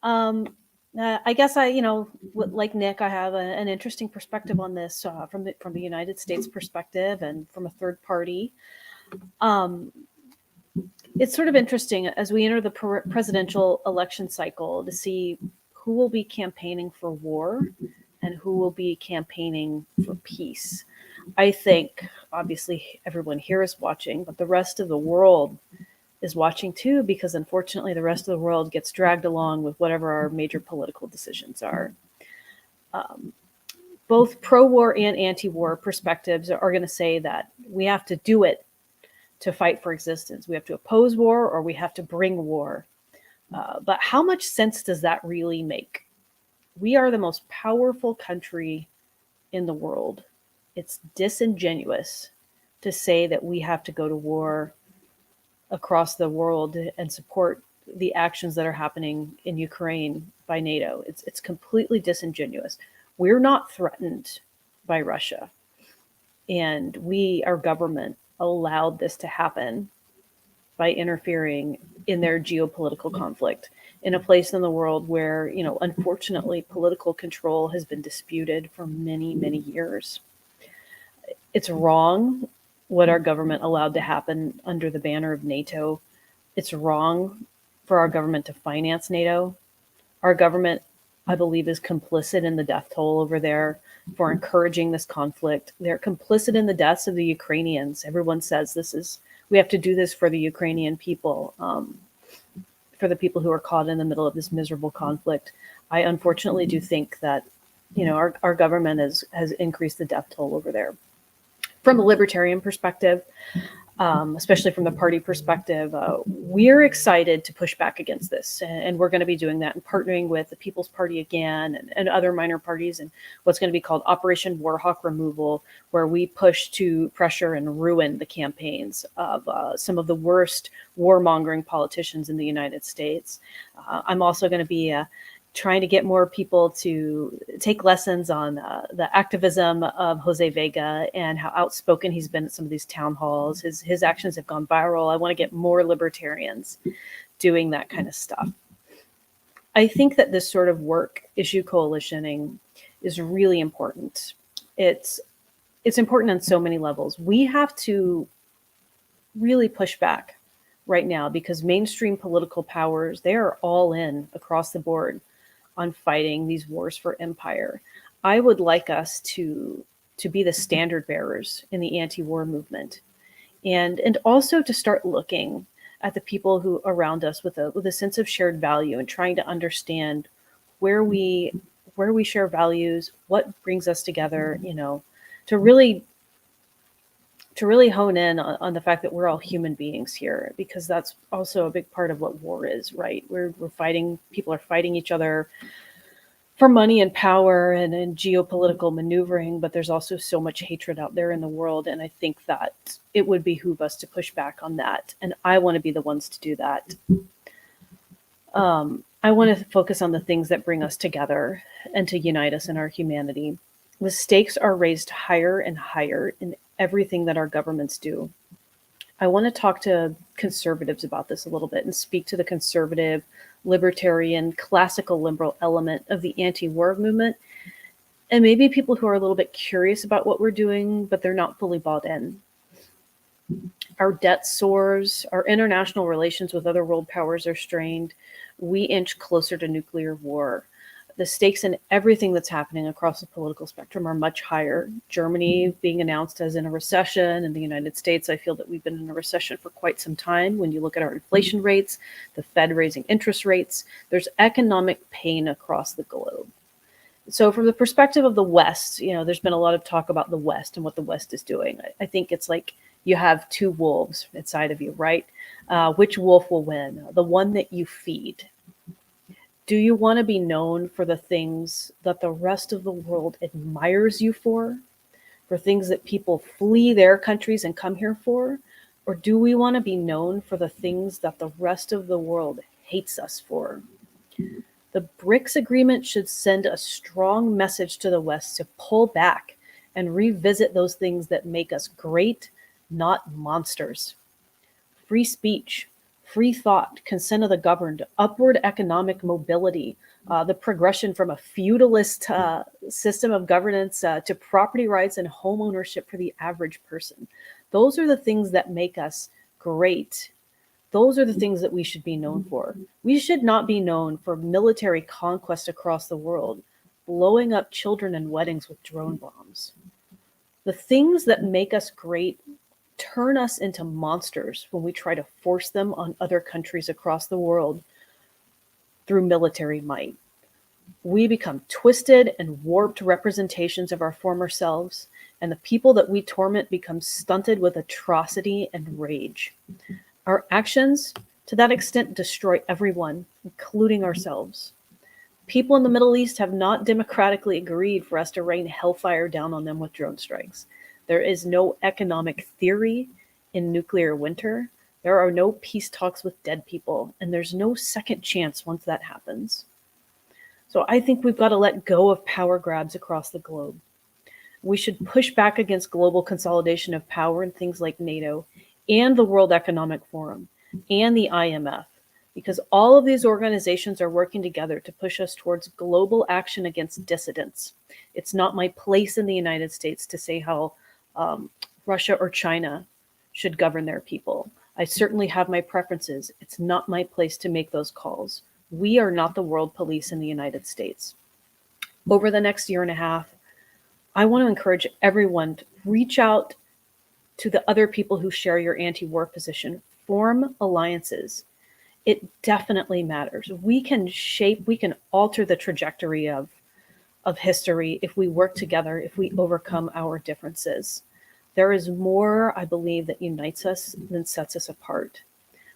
I guess like Nick, I have an interesting perspective on this from the United States perspective and from a third party. It's sort of interesting as we enter the presidential election cycle to see who will be campaigning for war and who will be campaigning for peace. I think obviously everyone here is watching, but the rest of the world is watching too, because unfortunately the rest of the world gets dragged along with whatever our major political decisions are. Both pro-war and anti-war perspectives are going to say that we have to do it to fight for existence. We have to oppose war or we have to bring war. But how much sense does that really make? We are the most powerful country in the world. It's disingenuous to say that we have to go to war across the world and support the actions that are happening in Ukraine by NATO. It's completely disingenuous. We're not threatened by Russia. And our government allowed this to happen by interfering in their geopolitical conflict in a place in the world where, unfortunately, political control has been disputed for many, many years. It's wrong what our government allowed to happen under the banner of NATO. It's wrong for our government to finance NATO. Our government, I believe, is complicit in the death toll over there for encouraging this conflict. They're complicit in the deaths of the Ukrainians. Everyone says we have to do this for the Ukrainian people, for the people who are caught in the middle of this miserable conflict. I unfortunately do think that, our government has increased the death toll over there. From a libertarian perspective, especially from the party perspective, we're excited to push back against this. And we're going to be doing that and partnering with the People's Party again and other minor parties and what's going to be called Operation Warhawk Removal, where we push to pressure and ruin the campaigns of some of the worst warmongering politicians in the United States. I'm also going to be trying to get more people to take lessons on the activism of Jose Vega and how outspoken he's been at some of these town halls. His actions have gone viral. I want to get more libertarians doing that kind of stuff. I think that this sort of work, issue coalitioning, is really important. It's important on so many levels. We have to really push back right now because mainstream political powers, they are all in across the board on fighting these wars for empire. I would like us to be the standard bearers in the anti-war movement, and also to start looking at the people who around us with a sense of shared value and trying to understand where we share values, what brings us together, to really hone in on the fact that we're all human beings here, because that's also a big part of what war is, right? We're fighting, people are fighting each other for money and power and geopolitical maneuvering, but there's also so much hatred out there in the world. And I think that it would behoove us to push back on that. And I want to be the ones to do that. I want to focus on the things that bring us together and to unite us in our humanity. The stakes are raised higher and higher in everything that our governments do. I want to talk to conservatives about this a little bit and speak to the conservative, libertarian, classical liberal element of the anti-war movement, and maybe people who are a little bit curious about what we're doing, but they're not fully bought in. Our debt soars, our international relations with other world powers are strained, we inch closer to nuclear war. The stakes in everything that's happening across the political spectrum are much higher. Germany being announced as in a recession. In the United States, I feel that we've been in a recession for quite some time. When you look at our inflation rates, the Fed raising interest rates, there's economic pain across the globe. So from the perspective of the West, there's been a lot of talk about the West and what the West is doing. I think it's like you have two wolves inside of you, right? Which wolf will win? The one that you feed. Do you want to be known for the things that the rest of the world admires you for things that people flee their countries and come here for? Or do we want to be known for the things that the rest of the world hates us for? The BRICS agreement should send a strong message to the West to pull back and revisit those things that make us great, not monsters. Free speech, free thought, consent of the governed, upward economic mobility, the progression from a feudalist system of governance to property rights and home ownership for the average person. Those are the things that make us great. Those are the things that we should be known for. We should not be known for military conquest across the world, blowing up children and weddings with drone bombs. The things that make us great turn us into monsters when we try to force them on other countries across the world through military might. We become twisted and warped representations of our former selves, and the people that we torment become stunted with atrocity and rage. Our actions, to that extent, destroy everyone, including ourselves. People in the Middle East have not democratically agreed for us to rain hellfire down on them with drone strikes. There is no economic theory in nuclear winter. There are no peace talks with dead people, and there's no second chance once that happens. So I think we've got to let go of power grabs across the globe. We should push back against global consolidation of power in things like NATO and the World Economic Forum and the IMF, because all of these organizations are working together to push us towards global action against dissidents. It's not my place in the United States to say how Russia or China should govern their people. I certainly have my preferences. It's not my place to make those calls. We are not the world police in the United States. Over the next year and a half, I want to encourage everyone to reach out to the other people who share your anti-war position. Form alliances. It definitely matters. We can alter the trajectory of history if we work together, if we overcome our differences. There is more, I believe, that unites us than sets us apart.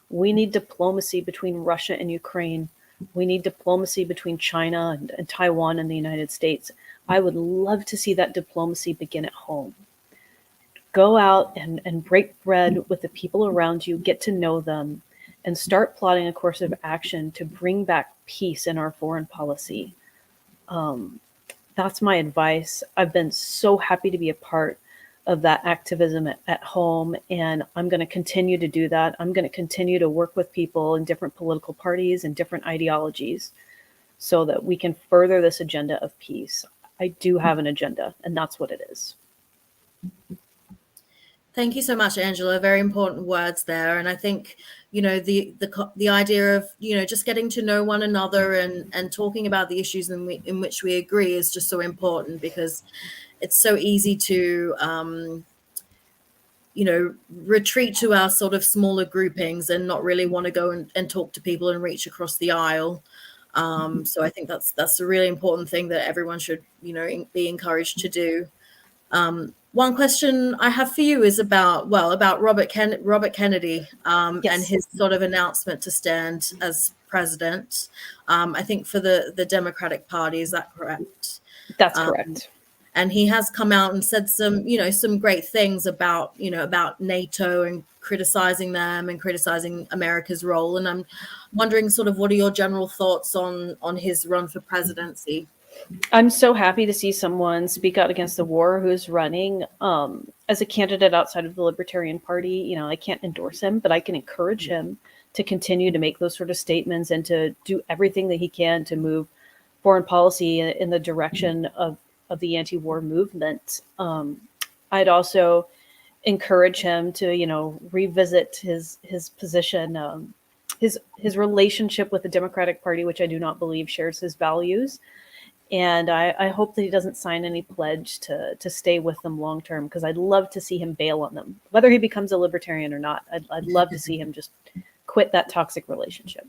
We need diplomacy between Russia and Ukraine. We need diplomacy between China and Taiwan and the United States. I would love to see that diplomacy begin at home. Go out and break bread with the people around you, get to know them, and start plotting a course of action to bring back peace in our foreign policy. That's my advice. I've been so happy to be a part of that activism at home, and I'm going to continue to do that. I'm going to continue to work with people in different political parties and different ideologies so that we can further this agenda of peace. I do have an agenda, and that's what it is. Thank you so much, Angela. Very important words there. And I think, the idea of, just getting to know one another and talking about the issues in which we agree is just so important, because it's so easy to, retreat to our sort of smaller groupings and not really want to go and talk to people and reach across the aisle. So I think that's a really important thing that everyone should, be encouraged to do. One question I have for you is about Robert Kennedy Yes. and his sort of announcement to stand as president. I think for the Democratic Party, is that correct? That's correct. And he has come out and said some great things about NATO and criticizing them and criticizing America's role. And I'm wondering sort of what are your general thoughts on his run for presidency? I'm so happy to see someone speak out against the war who's running as a candidate outside of the Libertarian Party. I can't endorse him, but I can encourage him to continue to make those sort of statements and to do everything that he can to move foreign policy in the direction of the anti-war movement. I'd also encourage him to, revisit his position, his relationship with the Democratic Party, which I do not believe shares his values. And I hope that he doesn't sign any pledge to stay with them long term, because I'd love to see him bail on them, whether he becomes a libertarian or not. I'd love to see him just quit that toxic relationship.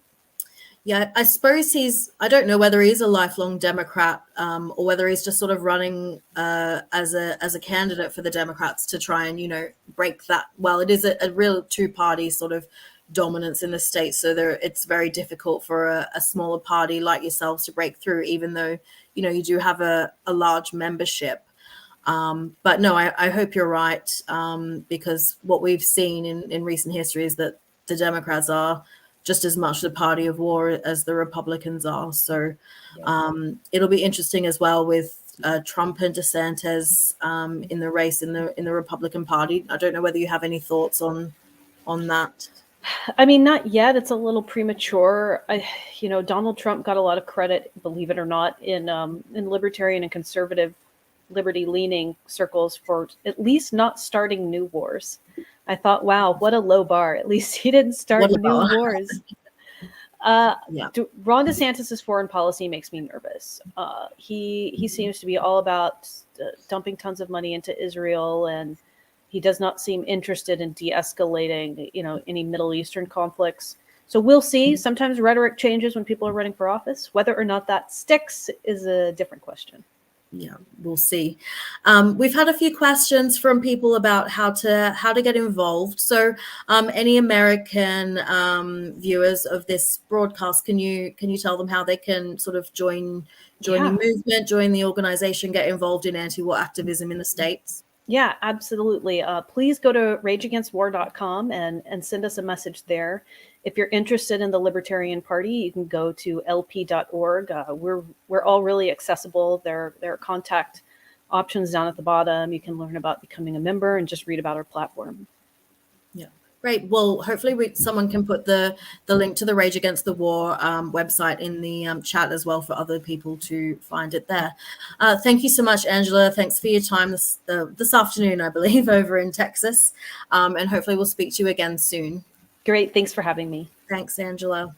Yeah, I suppose I don't know whether he's a lifelong Democrat or whether he's just sort of running as a candidate for the Democrats to try and, break that. Well, it is a real two-party sort of dominance in the state. So it's very difficult for a smaller party like yourselves to break through, even though, you do have a large membership. But no, I hope you're right, because what we've seen in recent history is that the Democrats are just as much the party of war as the Republicans are. So it'll be interesting as well with Trump and DeSantis in the race in the Republican Party. I don't know whether you have any thoughts on that. I mean, not yet. It's a little premature. Donald Trump got a lot of credit, believe it or not, in libertarian and conservative liberty-leaning circles for at least not starting new wars. I thought, wow, what a low bar. At least he didn't start new wars. Ron DeSantis' foreign policy makes me nervous. He seems to be all about dumping tons of money into Israel, and he does not seem interested in de-escalating, any Middle Eastern conflicts. So we'll see. Sometimes rhetoric changes when people are running for office. Whether or not that sticks is a different question. Yeah, we'll see. We've had a few questions from people about how to get involved. So any American viewers of this broadcast, can you tell them how they can sort of join the movement, join the organization, get involved in anti-war activism in the States? Yeah, absolutely. Please go to rageagainstwar.com and send us a message there. If you're interested in the Libertarian Party, you can go to lp.org. We're all really accessible. There are contact options down at the bottom. You can learn about becoming a member and just read about our platform. Yeah, great. Well, hopefully someone can put the link to the Rage Against the War website in the chat as well for other people to find it there. Thank you so much, Angela. Thanks for your time this afternoon, I believe, over in Texas. And hopefully we'll speak to you again soon. Great. Thanks for having me. Thanks, Angela.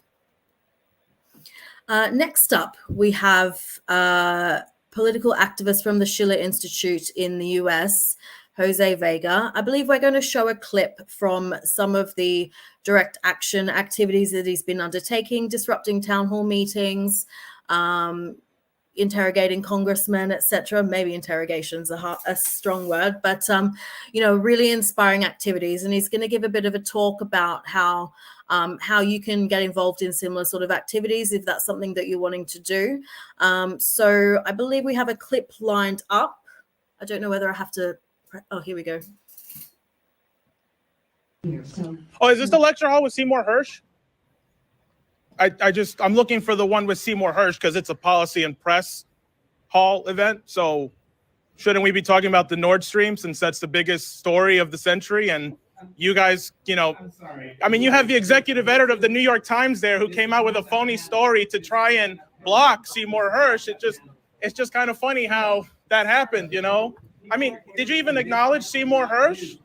Next up, we have political activist from the Schiller Institute in the US, Jose Vega. I believe we're going to show a clip from some of the direct action activities that he's been undertaking, disrupting town hall meetings, interrogating congressmen, etc. Maybe interrogation's a strong word, but really inspiring activities. And he's going to give a bit of a talk about how you can get involved in similar sort of activities if that's something that you're wanting to do. So I believe we have a clip lined up. I don't know whether I have to. Oh, here we go. Oh, is this the lecture hall with Seymour Hersh? I'm looking for the one with Seymour Hersh because it's a policy and press hall event. So shouldn't we be talking about the Nord Stream since that's the biggest story of the century? And you guys, I'm sorry. I mean, you have the executive editor of the New York Times there who came out with a phony story to try and block Seymour Hersh. It's just kind of funny how that happened, I mean, did you even acknowledge Seymour Hersh?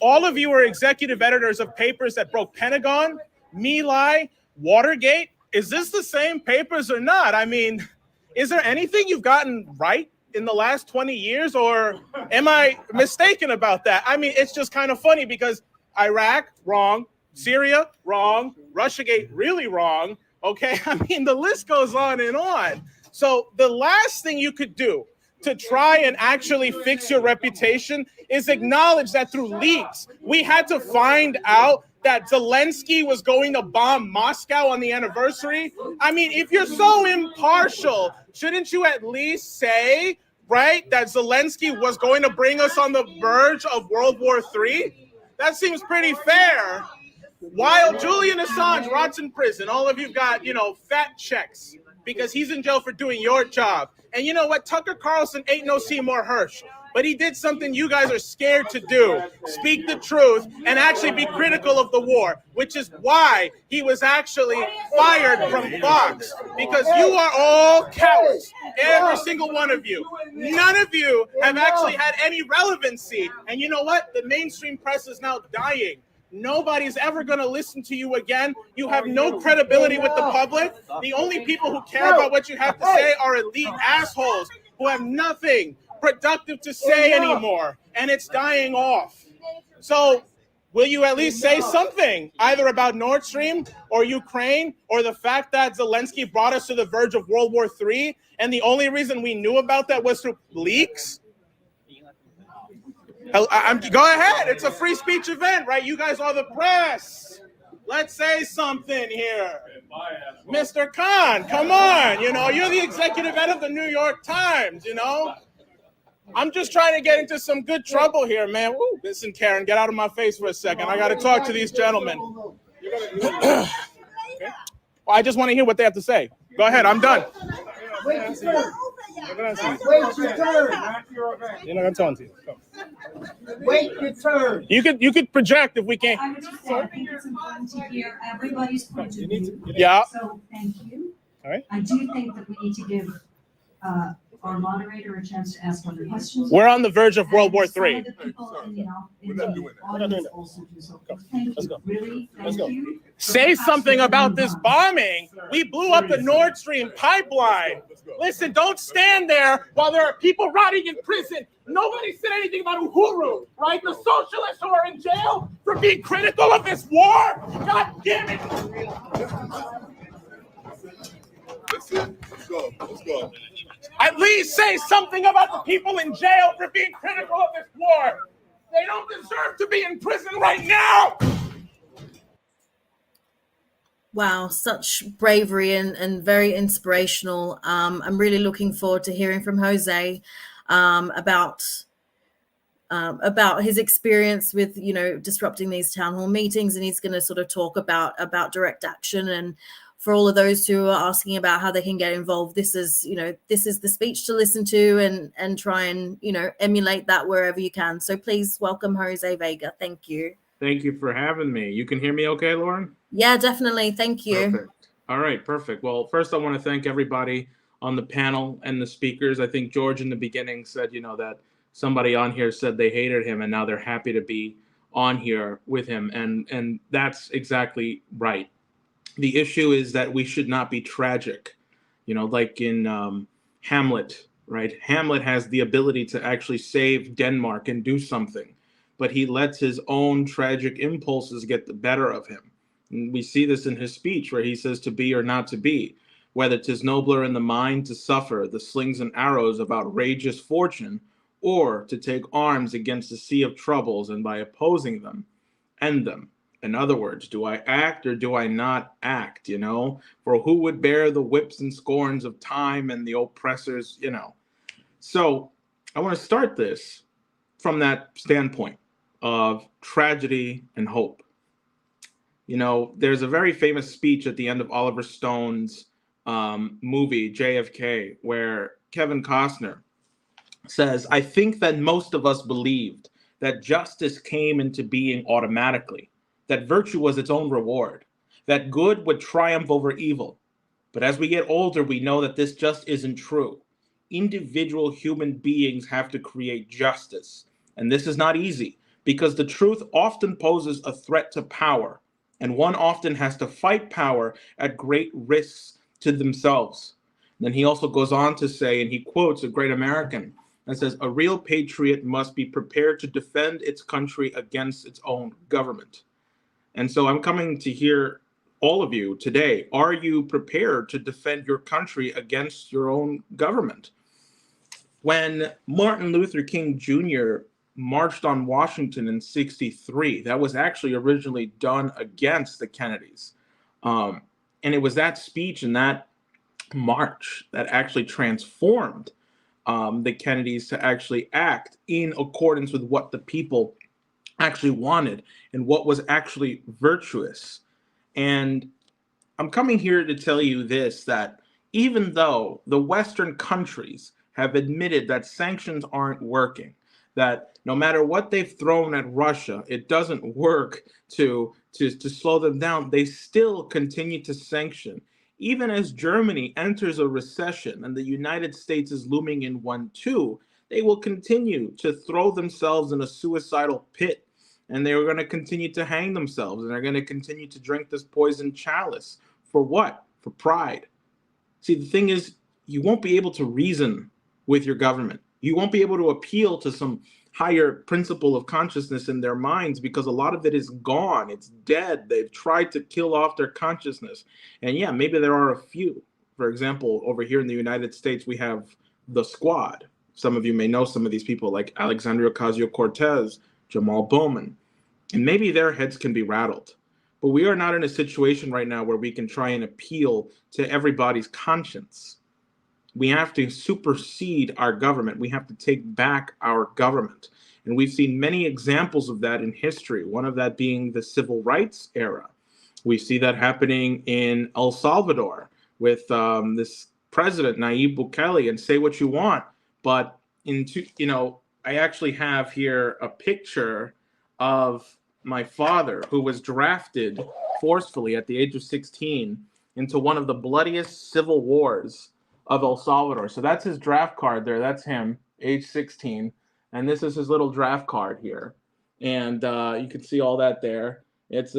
All of you are executive editors of papers that broke Pentagon, My Lai, Watergate. Is this the same papers or not? I mean, is there anything you've gotten right in the last 20 years, or am I mistaken about that? I mean, it's just kind of funny because Iraq, wrong. Syria, wrong. Russiagate, really wrong. Okay, I mean, the list goes on and on. So the last thing you could do to try and actually fix your reputation is acknowledge that through leaks, we had to find out that Zelensky was going to bomb Moscow on the anniversary. I mean, if you're so impartial, shouldn't you at least say, right, that Zelensky was going to bring us on the verge of World War III? That seems pretty fair. While Julian Assange rots in prison, all of you got, fat checks because he's in jail for doing your job. And you know what? Tucker Carlson ain't no Seymour Hersh, but he did something you guys are scared to do. Speak the truth and actually be critical of the war, which is why he was actually fired from Fox, because you are all cowards, every single one of you. None of you have actually had any relevancy. And you know what? The mainstream press is now dying. Nobody's ever going to listen to you again. You have no credibility with the public. The only people who care about what you have to say are elite assholes who have nothing productive to say anymore, and it's dying off. So will you at least say something, either about Nord Stream or Ukraine or the fact that Zelensky brought us to the verge of World War III, and the only reason we knew about that was through leaks? Go ahead. It's a free speech event, right? You guys are the press. Let's say something here. Mr. Khan, come on. You're the executive editor of the New York Times, I'm just trying to get into some good trouble here, man. Woo, listen, Karen, get out of my face for a second. I got to talk to these gentlemen. Okay. Well, I just want to hear what they have to say. Go ahead. I'm done. Wait your turn. You're not going to tell you. Wait your turn. You could project if we can't. I would just say, I think it's important to hear everybody's point of view. Yeah. So thank you. All right. I do think that we need to give our moderator a chance to ask other questions. We're on the verge of World War III. Say something about this bombing. We blew up the Nord Stream pipeline. Listen, don't stand there while there are people rotting in prison. Nobody said anything about Uhuru, right? The socialists who are in jail for being critical of this war. God damn it. Let's go. At least say something about the people in jail for being critical of this war. They don't deserve to be in prison right now. Wow, such bravery and very inspirational. I'm really looking forward to hearing from Jose about his experience with, you know, disrupting these town hall meetings, and he's going to sort of talk about direct action. And for all of those who are asking about how they can get involved, this is, you know, this is the speech to listen to and try and, you know, emulate that wherever you can. So please welcome Jose Vega. Thank you. Thank you for having me. You can hear me okay, Lauren? Yeah, definitely. Thank you. Perfect. All right, perfect. Well, first I want to thank everybody on the panel and the speakers. I think George in the beginning said, you know, that somebody on here said they hated him and now they're happy to be on here with him. And that's exactly right. The issue is that we should not be tragic. You know, like in Hamlet, right? Hamlet has the ability to actually save Denmark and do something, but he lets his own tragic impulses get the better of him. And we see this in his speech where he says to be or not to be, whether 'tis nobler in the mind to suffer the slings and arrows of outrageous fortune, or to take arms against a sea of troubles and by opposing them, end them. In other words, do I act or do I not act, you know? For who would bear the whips and scorns of time and the oppressors, you know? So I want to start this from that standpoint of tragedy and hope. You know, there's a very famous speech at the end of Oliver Stone's movie, JFK, where Kevin Costner says, I think that most of us believed that justice came into being automatically, that virtue was its own reward, that good would triumph over evil. But as we get older, we know that this just isn't true. Individual human beings have to create justice. And this is not easy because the truth often poses a threat to power. And one often has to fight power at great risks to themselves. Then he also goes on to say, and he quotes a great American, and says, a real patriot must be prepared to defend its country against its own government. And so I'm coming to hear all of you today. Are you prepared to defend your country against your own government? When Martin Luther King Jr. marched on Washington in '63, that was actually originally done against the Kennedys. And it was that speech and that march that actually transformed the Kennedys to actually act in accordance with what the people actually wanted and what was actually virtuous. And I'm coming here to tell you this, that even though the Western countries have admitted that sanctions aren't working, that no matter what they've thrown at Russia, it doesn't work to slow them down, they still continue to sanction. Even as Germany enters a recession and the United States is looming in one too, they will continue to throw themselves in a suicidal pit. And they are going to continue to hang themselves, and they're going to continue to drink this poison chalice. For what? For pride. See, the thing is, you won't be able to reason with your government. You won't be able to appeal to some higher principle of consciousness in their minds because a lot of it is gone. It's dead. They've tried to kill off their consciousness. And yeah, maybe there are a few. For example, over here in the United States, we have the Squad. Some of you may know some of these people like Alexandria Ocasio-Cortez, Jamal Bowman. And maybe their heads can be rattled. But we are not in a situation right now where we can try and appeal to everybody's conscience. We have to supersede our government. We have to take back our government. And we've seen many examples of that in history, one of that being the civil rights era. We see that happening in El Salvador with this president, Nayib Bukele, and say what you want. But, I actually have here a picture of my father, who was drafted forcefully at the age of 16 into one of the bloodiest civil wars of El Salvador. So that's his draft card there. That's him, age 16. And this is his little draft card here. And you can see all that there. It's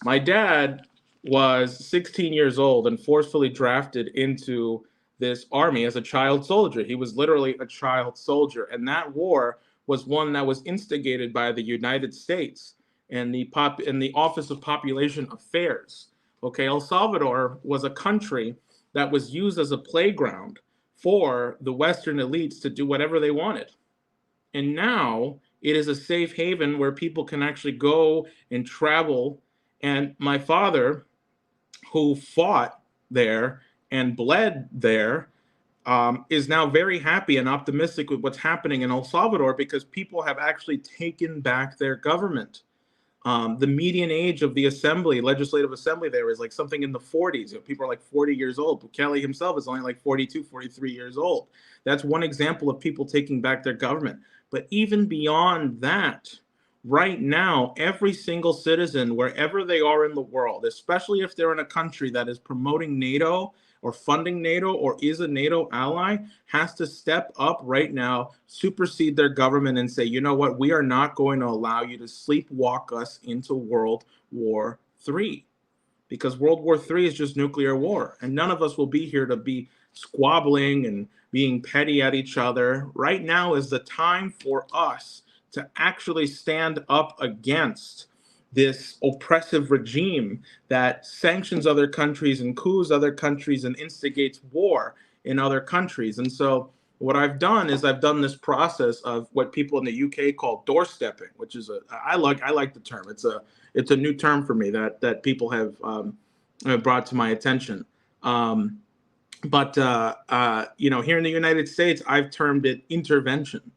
my dad was 16 years old and forcefully drafted into this army as a child soldier. He was literally a child soldier. And that war was one that was instigated by the United States and the Office of Population Affairs. Okay, El Salvador was a country that was used as a playground for the Western elites to do whatever they wanted. And now it is a safe haven where people can actually go and travel. And my father, who fought there and bled there, is now very happy and optimistic with what's happening in El Salvador because people have actually taken back their government. The median age of the legislative assembly there is like something in the 40s. You know, people are like 40 years old. Bukele himself is only like 42, 43 years old. That's one example of people taking back their government. But even beyond that, right now, every single citizen, wherever they are in the world, especially if they're in a country that is promoting NATO or funding NATO or is a NATO ally, has to step up right now, supersede their government and say, you know what, we are not going to allow you to sleepwalk us into World War III. Because World War III is just nuclear war. And none of us will be here to be squabbling and being petty at each other. Right now is the time for us to actually stand up against this oppressive regime that sanctions other countries and coups other countries and instigates war in other countries. And so what I've done is I've done this process of what people in the UK call doorstepping, which is I like the term. It's a new term for me that people have brought to my attention. But here in the United States, I've termed it intervention.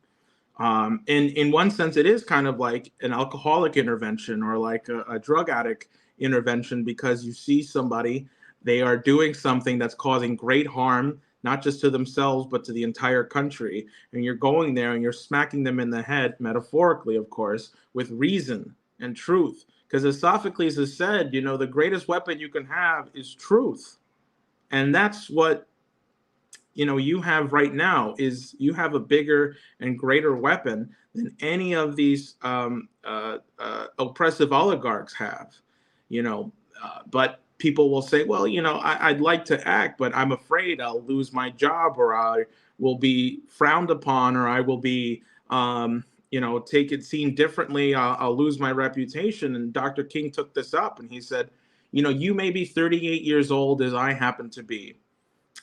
And in one sense, it is kind of like an alcoholic intervention or like a drug addict intervention, because you see somebody, they are doing something that's causing great harm, not just to themselves, but to the entire country. And you're going there and you're smacking them in the head, metaphorically, of course, with reason and truth. Because as Sophocles has said, you know, the greatest weapon you can have is truth. And that's what you have right now, is you have a bigger and greater weapon than any of these oppressive oligarchs have, but people will say, well, I'd like to act, but I'm afraid I'll lose my job, or I will be frowned upon, or I will be, seen differently. I'll lose my reputation. And Dr. King took this up and he said, you may be 38 years old as I happen to be,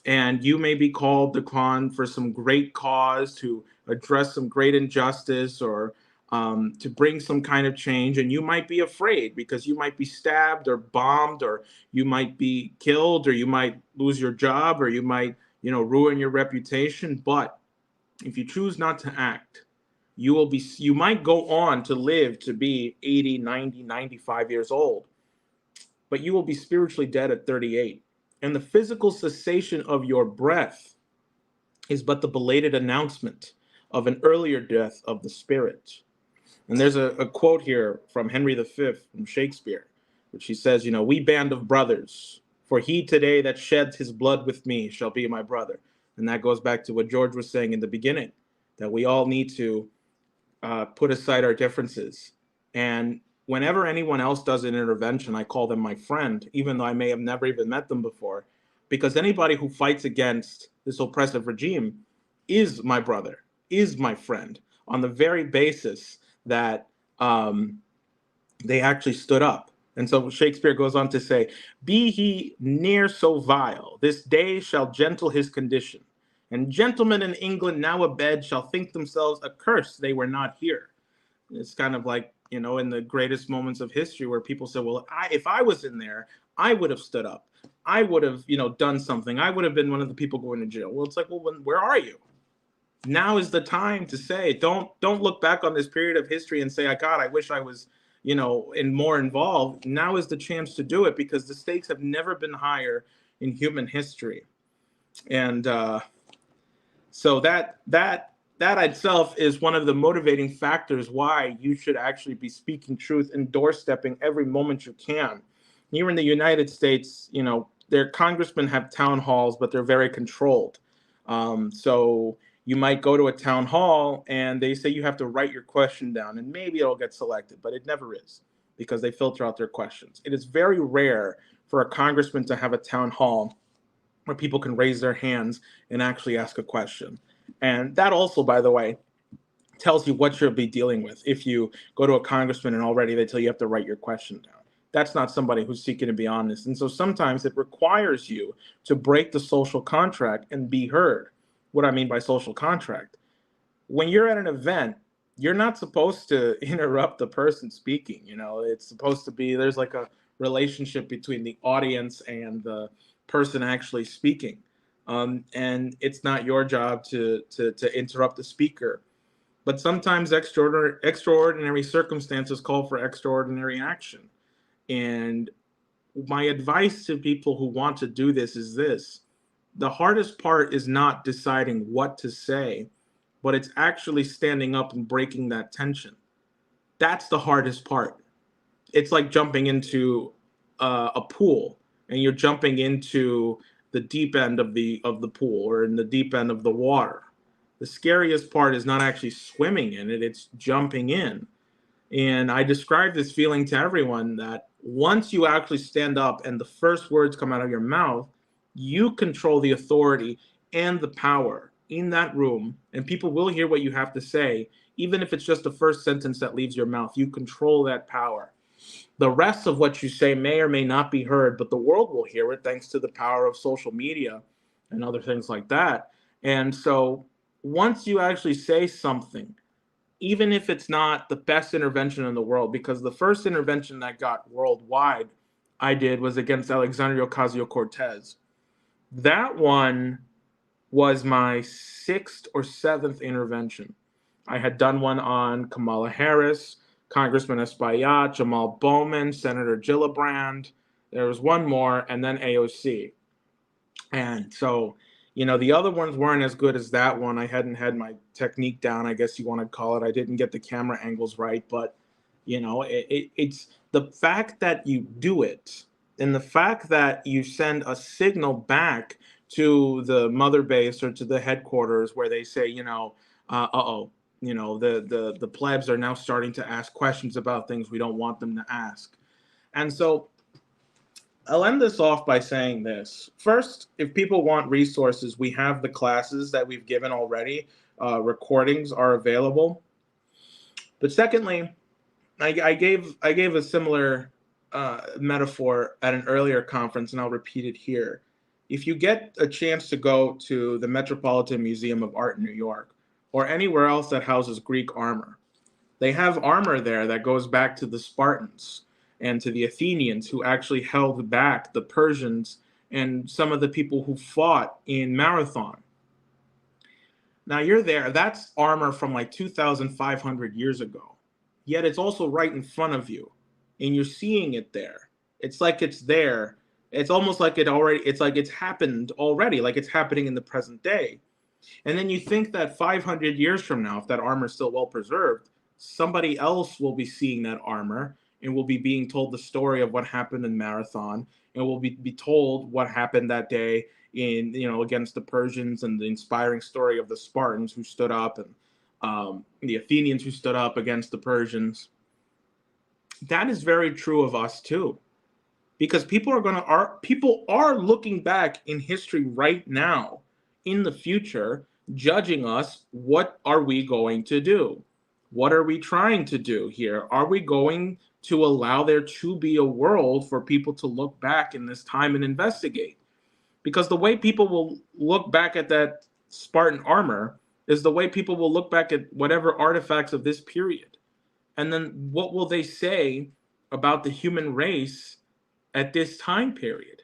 and you may be called upon for some great cause to address some great injustice or to bring some kind of change. And you might be afraid because you might be stabbed or bombed, or you might be killed, or you might lose your job, or you might, ruin your reputation. But if you choose not to act, you might go on to live to be 80, 90, 95 years old, but you will be spiritually dead at 38. And the physical cessation of your breath is but the belated announcement of an earlier death of the spirit. And there's a quote here from Henry V from Shakespeare, which he says, we band of brothers, for he today that sheds his blood with me shall be my brother. And that goes back to what George was saying in the beginning, that we all need to put aside our differences. And whenever anyone else does an intervention, I call them my friend, even though I may have never even met them before, because anybody who fights against this oppressive regime is my brother, is my friend, on the very basis that they actually stood up. And so Shakespeare goes on to say, be he ne'er so vile, this day shall gentle his condition. And gentlemen in England now abed shall think themselves accursed they were not here. It's kind of like, in the greatest moments of history where people say, well, if I was in there, I would have stood up. I would have, done something. I would have been one of the people going to jail. Well, it's like, well, where are you? Now is the time to say, don't look back on this period of history and say, God, I wish I was, more involved. Now is the chance to do it, because the stakes have never been higher in human history. And so that itself is one of the motivating factors why you should actually be speaking truth and doorstepping every moment you can. Here in the United States, their congressmen have town halls, but they're very controlled. So you might go to a town hall and they say you have to write your question down, and maybe it'll get selected, but it never is, because they filter out their questions. It is very rare for a congressman to have a town hall where people can raise their hands and actually ask a question. And that also, by the way, tells you what you'll be dealing with. If you go to a congressman and already they tell you have to write your question down, that's not somebody who's seeking to be honest. And so sometimes it requires you to break the social contract and be heard. What I mean by social contract, when you're at an event, you're not supposed to interrupt the person speaking. You know, it's supposed to be, there's like a relationship between the audience and the person actually speaking. And it's not your job to interrupt the speaker. But sometimes extraordinary circumstances call for extraordinary action. And my advice to people who want to do this is this: the hardest part is not deciding what to say, but it's actually standing up and breaking that tension. That's the hardest part. It's like jumping into a pool, and you're jumping into the deep end of the pool, or in the deep end of the water. The scariest part is not actually swimming in it, it's jumping in. And I describe this feeling to everyone that once you actually stand up and the first words come out of your mouth, you control the authority and the power in that room, and people will hear what you have to say, even if it's just the first sentence that leaves your mouth. You control that power. The rest of what you say may or may not be heard, but the world will hear it thanks to the power of social media and other things like that. And so once you actually say something, even if it's not the best intervention in the world, because the first intervention that got worldwide I did was against Alexandria Ocasio-Cortez. That one was my 6th or 7th intervention. I had done one on Kamala Harris, Congressman Espaillat, Jamal Bowman, Senator Gillibrand. There was one more, and then AOC. And so, you know, the other ones weren't as good as that one. I hadn't had my technique down, I guess you want to call it. I didn't get the camera angles right, but, you know, it's the fact that you do it, and the fact that you send a signal back to the mother base or to the headquarters where they say, you know, you know, the plebs are now starting to ask questions about things we don't want them to ask. And so I'll end this off by saying this. First, if people want resources, we have the classes that we've given already. Recordings are available. But secondly, I gave a similar metaphor at an earlier conference, and I'll repeat it here. If you get a chance to go to the Metropolitan Museum of Art in New York, or anywhere else that houses Greek armor, they have armor there that goes back to the Spartans and to the Athenians, who actually held back the Persians and some of the people who fought in Marathon. Now you're there, that's armor from like 2,500 years ago. Yet it's also right in front of you, and you're seeing it there. It's like it's there. It's almost like it's like it's happened already, like it's happening in the present day. And then you think that 500 years from now, if that armor is still well preserved, somebody else will be seeing that armor and will be being told the story of what happened in Marathon, and will be told what happened that day in, you know, against the Persians, and the inspiring story of the Spartans who stood up, and the Athenians who stood up against the Persians. That is very true of us too, because people are looking back in history right now, in the future, judging us. What are we going to do? What are we trying to do here? Are we going to allow there to be a world for people to look back in this time and investigate? Because the way people will look back at that Spartan armor is the way people will look back at whatever artifacts of this period. And then what will they say about the human race at this time period?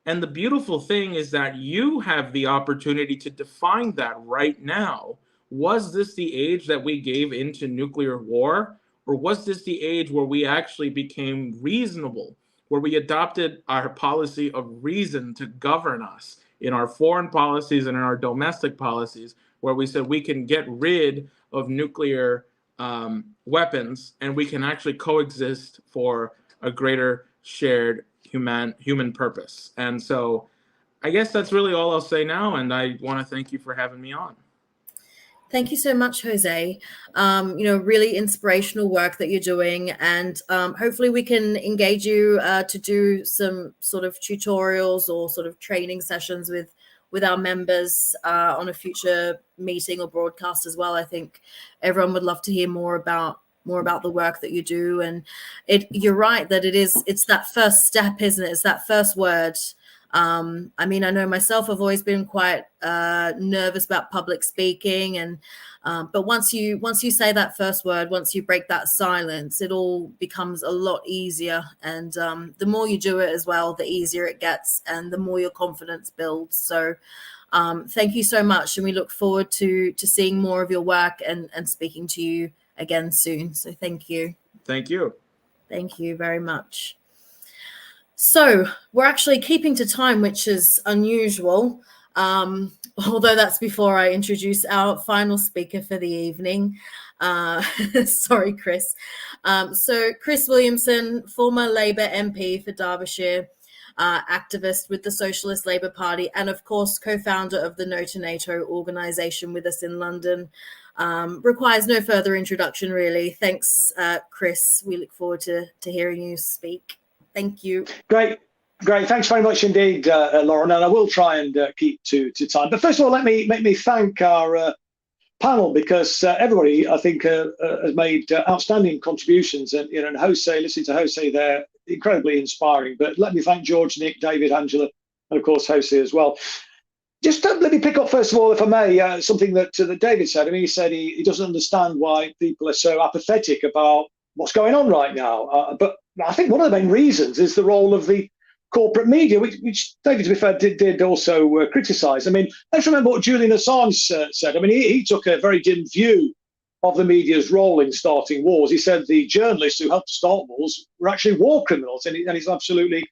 And the beautiful thing is that you have the opportunity to define that right now. Was this the age that we gave into nuclear war? Or was this the age where we actually became reasonable, where we adopted our policy of reason to govern us in our foreign policies and in our domestic policies, where we said we can get rid of nuclear weapons and we can actually coexist for a greater shared human purpose? And so I guess that's really all I'll say now, and I want to thank you for having me on. Thank you so much, Jose. You know, really inspirational work that you're doing, and hopefully we can engage you to do some sort of tutorials or sort of training sessions with our members on a future meeting or broadcast as well. I think everyone would love to hear more about more about the work that you do. And you're right that it's that first step, isn't it? It's that first word. I mean, I know myself, I've always been quite nervous about public speaking, and but once you say that first word, once you break that silence, it all becomes a lot easier. And the more you do it as well, the easier it gets, and the more your confidence builds. So thank you so much, and we look forward to seeing more of your work and speaking to you again soon. So thank you. Thank you. Thank you very much. So we're actually keeping to time, which is unusual, although that's before I introduce our final speaker for the evening. Sorry, Chris. So Chris Williamson, former Labour MP for Derbyshire, activist with the Socialist Labour Party, and of course co-founder of the No to NATO organisation with us in London. Requires no further introduction, really. Thanks, Chris. We look forward to hearing you speak. Thank you. Great. Thanks very much indeed, Lauren. And I will try and keep to time. But first of all, let me thank our panel, because everybody, I think, has made outstanding contributions. And and Jose, listening to Jose there, incredibly inspiring. But let me thank George, Nick, David, Angela, and of course Jose as well. Just let me pick up, first of all, if I may, something that David said. I mean, he said he doesn't understand why people are so apathetic about what's going on right now. But I think one of the main reasons is the role of the corporate media, which David, to be fair, did also criticise. I mean, let's remember what Julian Assange said. I mean, he took a very dim view of the media's role in starting wars. He said the journalists who helped to start wars were actually war criminals, and he's absolutely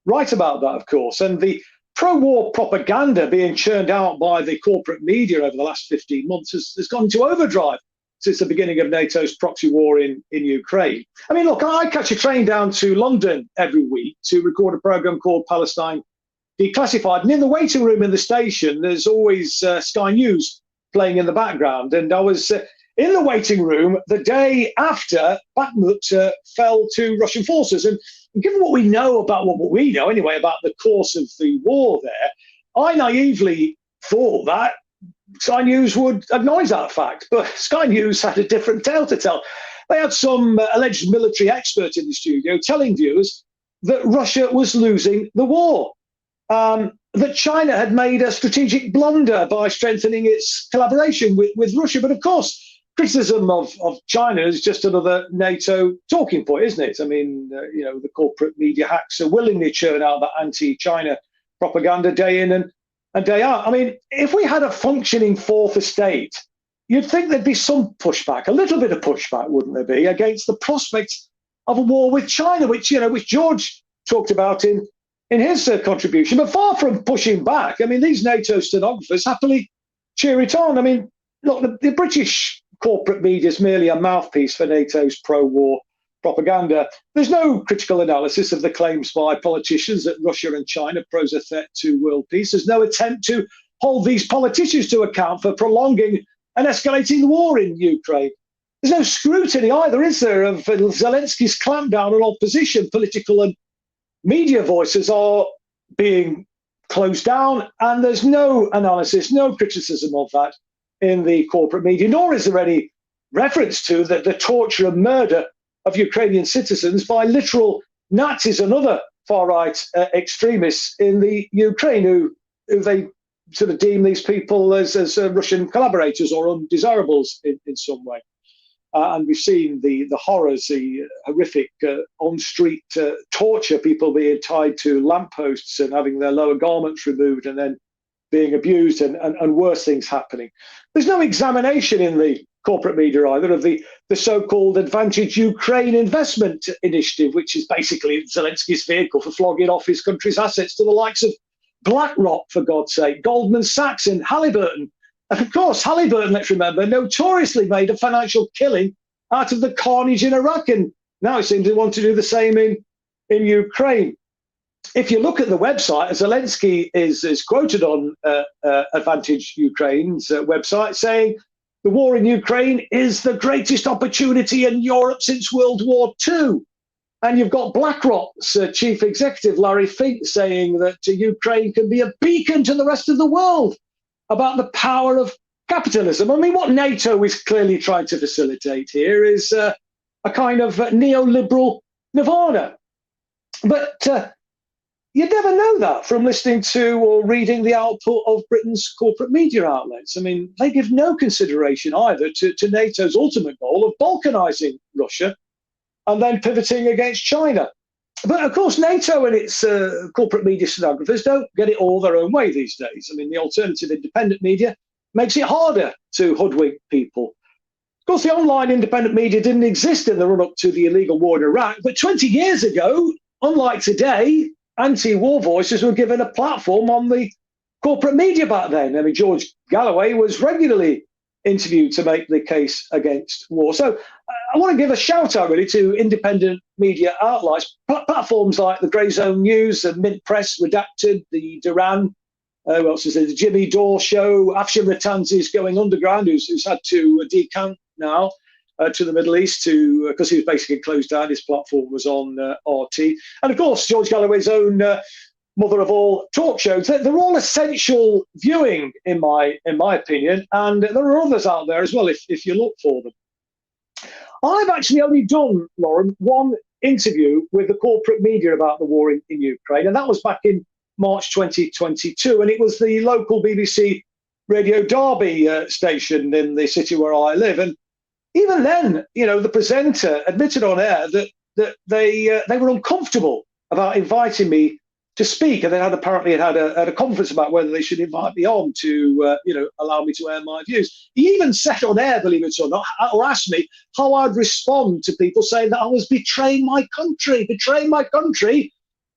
right about that, of course. And the pro-war propaganda being churned out by the corporate media over the last 15 months has gone into overdrive since the beginning of NATO's proxy war in Ukraine. I mean, look, I catch a train down to London every week to record a programme called Palestine Declassified. And in the waiting room in the station, there's always Sky News playing in the background. And I was in the waiting room the day after Bakhmut fell to Russian forces. And given what we know about what we know anyway about the course of the war there, I naively thought that Sky News would acknowledge that fact, but Sky News had a different tale to tell. They had some alleged military expert in the studio telling viewers that Russia was losing the war, that China had made a strategic blunder by strengthening its collaboration with Russia. But of course, criticism of China is just another NATO talking point, isn't it? I mean, the corporate media hacks are willingly churn out that anti-China propaganda day in and day out. I mean, if we had a functioning fourth estate, you'd think there'd be some pushback, a little bit of pushback, wouldn't there be, against the prospect of a war with China, which George talked about in his contribution. But far from pushing back, I mean, these NATO stenographers happily cheer it on. I mean, look, the British corporate media is merely a mouthpiece for NATO's pro-war propaganda. There's no critical analysis of the claims by politicians that Russia and China pose a threat to world peace. There's no attempt to hold these politicians to account for prolonging and escalating the war in Ukraine. There's no scrutiny either, is there, of Zelensky's clampdown on opposition. Political and media voices are being closed down, and there's no analysis, no criticism of that in the corporate media, nor is there any reference to the torture and murder of Ukrainian citizens by literal Nazis and other far-right extremists in the Ukraine, who they sort of deem these people as Russian collaborators or undesirables in some way. And we've seen the horrors, the horrific on-street torture, people being tied to lampposts and having their lower garments removed and then being abused and worse things happening. There's no examination in the corporate media either of the so-called Advantage Ukraine Investment Initiative, which is basically Zelensky's vehicle for flogging off his country's assets to the likes of BlackRock, for God's sake, Goldman Sachs and Halliburton. And of course, Halliburton, let's remember, notoriously made a financial killing out of the carnage in Iraq, and now it seems they want to do the same in Ukraine. If you look at the website, Zelensky is quoted on Advantage Ukraine's website saying, the war in Ukraine is the greatest opportunity in Europe since World War II. And you've got BlackRock's chief executive, Larry Fink, saying that Ukraine can be a beacon to the rest of the world about the power of capitalism. I mean, what NATO is clearly trying to facilitate here is a kind of neoliberal nirvana. But you'd never know that from listening to or reading the output of Britain's corporate media outlets. I mean, they give no consideration either to NATO's ultimate goal of balkanizing Russia and then pivoting against China. But of course, NATO and its corporate media stenographers don't get it all their own way these days. I mean, the alternative independent media makes it harder to hoodwink people. Of course, the online independent media didn't exist in the run-up to the illegal war in Iraq, but 20 years ago, unlike today, anti-war voices were given a platform on the corporate media back then. I mean, George Galloway was regularly interviewed to make the case against war. So I want to give a shout out really to independent media outlets, platforms like the Grey Zone News, the Mint Press, Redacted, the Duran, who else is there? The Jimmy Dore Show, Afshin Rattanzi's going underground, who's had to decamp now to the Middle East because he was basically closed down. His platform was on RT. And of course, George Galloway's own mother of all talk shows. They're all essential viewing, in my opinion, and there are others out there as well if you look for them. I've actually only done, Lauren, one interview with the corporate media about the war in Ukraine, and that was back in March 2022, and it was the local BBC Radio Derby station in the city where I live. And even then, you know, the presenter admitted on air that they were uncomfortable about inviting me to speak, and they had a conference about whether they should invite me on to allow me to air my views. He even said on air, believe it or not, or asked me how I'd respond to people saying that I was betraying my country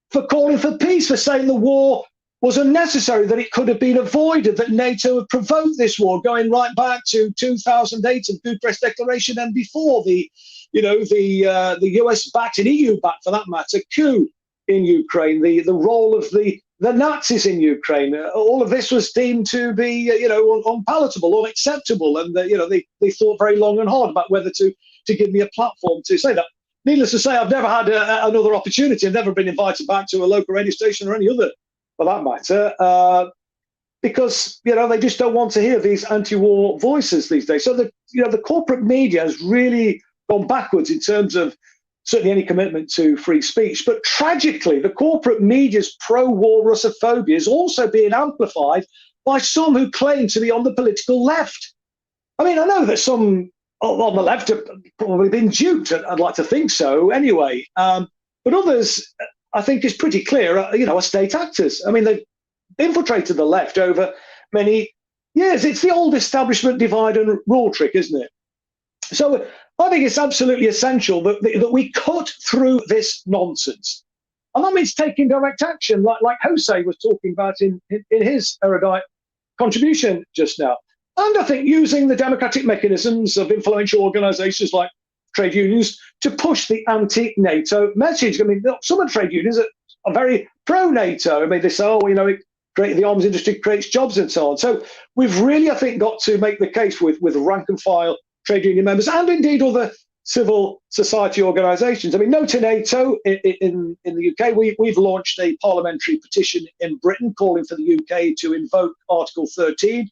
for calling for peace, for saying the war was unnecessary, that it could have been avoided, that NATO had provoked this war, going right back to 2008 and Bucharest Declaration, and before the US-backed and EU-backed, for that matter, coup in Ukraine, the role of the Nazis in Ukraine. All of this was deemed to be, unpalatable, unacceptable, and they thought very long and hard about whether to give me a platform to say that. Needless to say, I've never had another opportunity. I've never been invited back to a local radio station or any other, for that matter, because they just don't want to hear these anti-war voices these days. So the corporate media has really gone backwards in terms of certainly any commitment to free speech. But tragically, the corporate media's pro-war Russophobia is also being amplified by some who claim to be on the political left. I mean, I know that some on the left have probably been duped. I'd like to think so anyway. But others, I think it's pretty clear, are state actors. I mean, they've infiltrated the left over many years. It's the old establishment divide and rule trick, isn't it? So I think it's absolutely essential that we cut through this nonsense. And that means taking direct action, like Jose was talking about in his erudite contribution just now. And I think using the democratic mechanisms of influential organizations like trade unions to push the anti-NATO message. I mean, some of the trade unions are very pro-NATO. I mean, they say, the arms industry creates jobs and so on. So we've really, I think, got to make the case with rank and file trade union members and indeed other civil society organisations. I mean, no to NATO in the UK. We've launched a parliamentary petition in Britain calling for the UK to invoke Article 13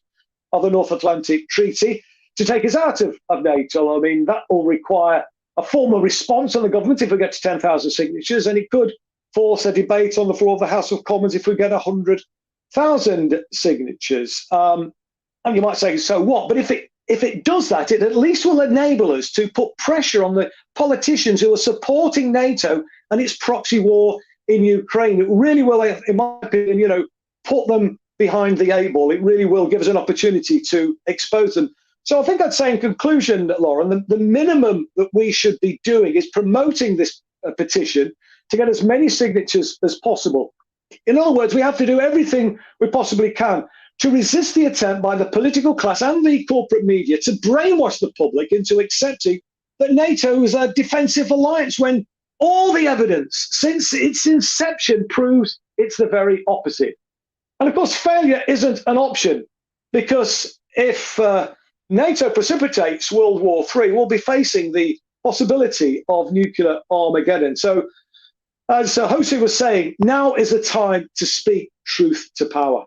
of the North Atlantic Treaty to take us out of NATO. I mean, that will require a formal response on the government if we get to 10,000 signatures, and it could force a debate on the floor of the House of Commons if we get 100,000 signatures. And you might say, so what? But if it does that, it at least will enable us to put pressure on the politicians who are supporting NATO and its proxy war in Ukraine. It really will, in my opinion, put them behind the eight ball. It really will give us an opportunity to expose them. So I think I'd say in conclusion, Lauren, the minimum that we should be doing is promoting this petition to get as many signatures as possible. In other words, we have to do everything we possibly can to resist the attempt by the political class and the corporate media to brainwash the public into accepting that NATO is a defensive alliance when all the evidence since its inception proves it's the very opposite. And of course, failure isn't an option, because if NATO precipitates World War III, we'll be facing the possibility of nuclear Armageddon. So, as Jose was saying, now is the time to speak truth to power.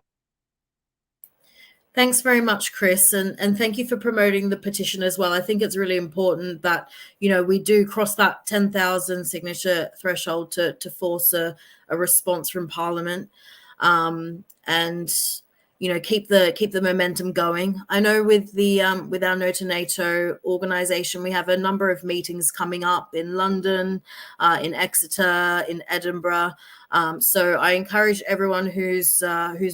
Thanks very much, Chris, and thank you for promoting the petition as well. I think it's really important that, you know, we do cross that 10,000 signature threshold to force a response from Parliament, and, you know, keep the momentum going. I know with the with our No to NATO organization, we have a number of meetings coming up in London, in Exeter, in Edinburgh. So I encourage everyone who's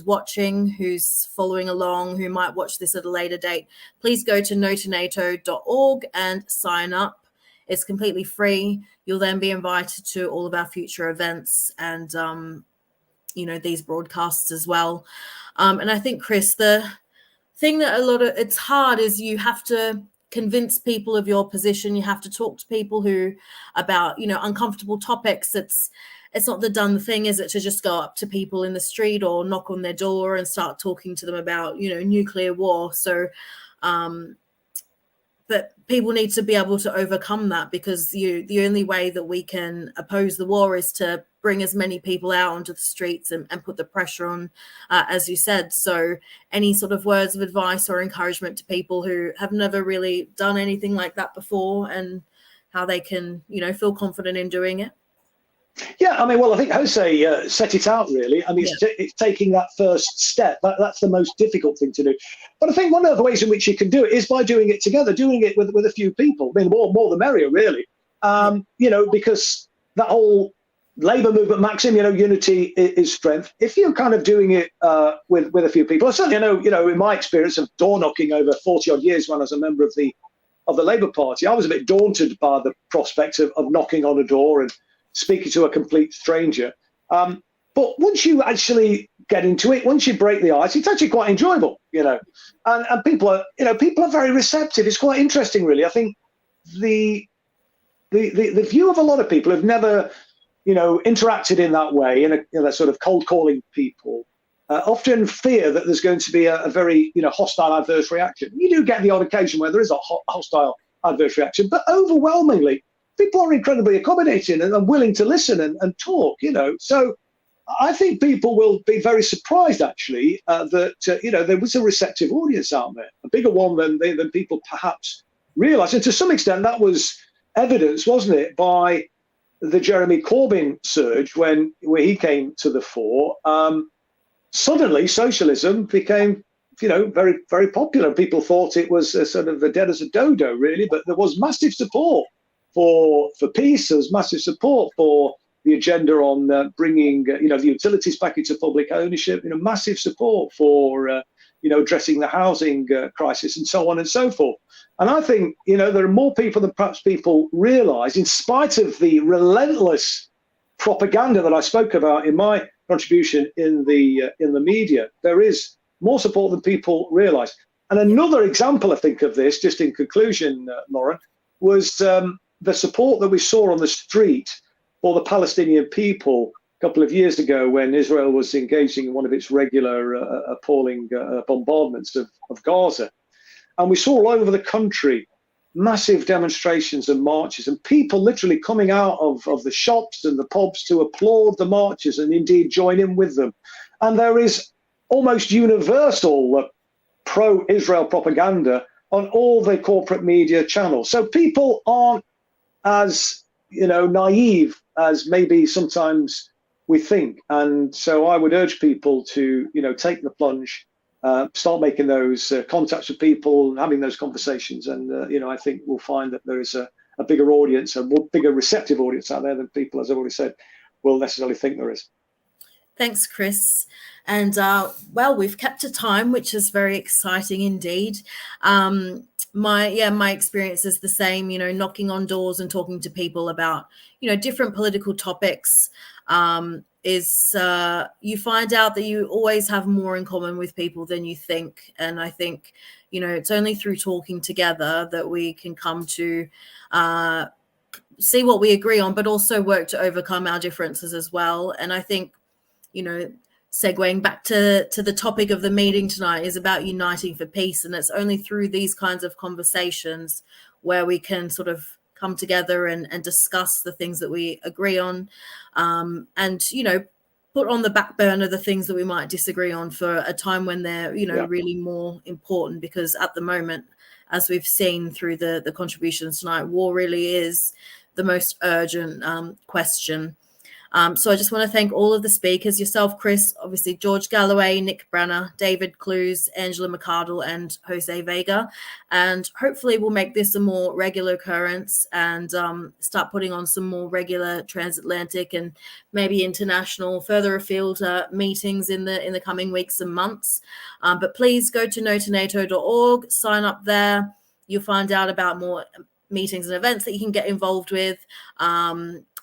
watching, who's following along, who might watch this at a later date, please go to notonato.org and sign up. It's completely free. You'll then be invited to all of our future events and, you know, these broadcasts as well. And I think, Chris, the thing that it's hard is you have to convince people of your position. You have to talk to people about, you know, uncomfortable topics. It's not the done thing, is it, to just go up to people in the street or knock on their door and start talking to them about, you know, nuclear war. So, but people need to be able to overcome that, because the only way that we can oppose the war is to bring as many people out onto the streets and put the pressure on, as you said. So any sort of words of advice or encouragement to people who have never really done anything like that before, and how they can, you know, feel confident in doing it? Yeah, I mean, well, I think Jose set it out, really. I mean, it's taking that first step. That's the most difficult thing to do. But I think one of the ways in which you can do it is by doing it together, doing it with a few people. I mean, more the merrier, really. You know, because that whole Labour movement maxim, you know, unity is strength. If you're kind of doing it with a few people, I certainly know, in my experience of door knocking over 40 odd years when I was a member of the Labour Party, I was a bit daunted by the prospect of knocking on a door and speaking to a complete stranger. But once you actually get into it, once you break the ice, it's actually quite enjoyable, you know. And people are very receptive. It's quite interesting, really. I think the view of a lot of people who've never, you know, interacted in that way, in a sort of cold calling people, often fear that there's going to be a very, you know, hostile adverse reaction. You do get the odd occasion where there is a hostile adverse reaction, but overwhelmingly, people are incredibly accommodating and willing to listen and talk, you know. So I think people will be very surprised, actually, that, you know, there was a receptive audience out there, a bigger one than people perhaps realise. And to some extent, that was evidenced, wasn't it, by the Jeremy Corbyn surge where he came to the fore. Suddenly, socialism became, you know, very, very popular. People thought it was sort of dead as a dodo, really, but there was massive support for peace. There was massive support for the agenda on bringing, you know, the utilities back into public ownership. You know, massive support for, you know, addressing the housing crisis and so on and so forth. And I think, you know, there are more people than perhaps people realise, in spite of the relentless propaganda that I spoke about in my contribution in the media. There is more support than people realise. And another example, I think, of this, just in conclusion, Lauren, was the support that we saw on the street for the Palestinian people a couple of years ago when Israel was engaging in one of its regular appalling bombardments of Gaza. And we saw all over the country massive demonstrations and marches, and people literally coming out of the shops and the pubs to applaud the marches and indeed join in with them. And there is almost universal pro-Israel propaganda on all the corporate media channels. So people aren't as, you know, naive as maybe sometimes we think. And so I would urge people to, you know, take the plunge, start making those contacts with people, having those conversations. And, you know, I think we'll find that there is a bigger audience, a more bigger receptive audience out there than people, as I've already said, will necessarily think there is. Thanks, Chris. And well, we've kept to time, which is very exciting indeed. My experience is the same, you know, knocking on doors and talking to people about, you know, different political topics, is you find out that you always have more in common with people than you think. And I think, you know, it's only through talking together that we can come to see what we agree on, but also work to overcome our differences as well. And I think, you know, segueing back to the topic of the meeting tonight is about uniting for peace. And it's only through these kinds of conversations where we can sort of come together and discuss the things that we agree on. And, you know, put on the back burner the things that we might disagree on for a time when they're, really more important, because at the moment, as we've seen through the contributions tonight, war really is the most urgent question. So I just want to thank all of the speakers, yourself, Chris, obviously George Galloway, Nick Brana, David Clews, Angela McArdle, and Jose Vega. And hopefully we'll make this a more regular occurrence and start putting on some more regular transatlantic and maybe international, further afield meetings in the coming weeks and months. But please go to notonato.org, sign up there. You'll find out about more meetings and events that you can get involved with.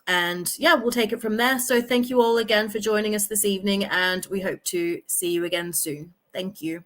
And yeah, we'll take it from there. So thank you all again for joining us this evening, and we hope to see you again soon. Thank you.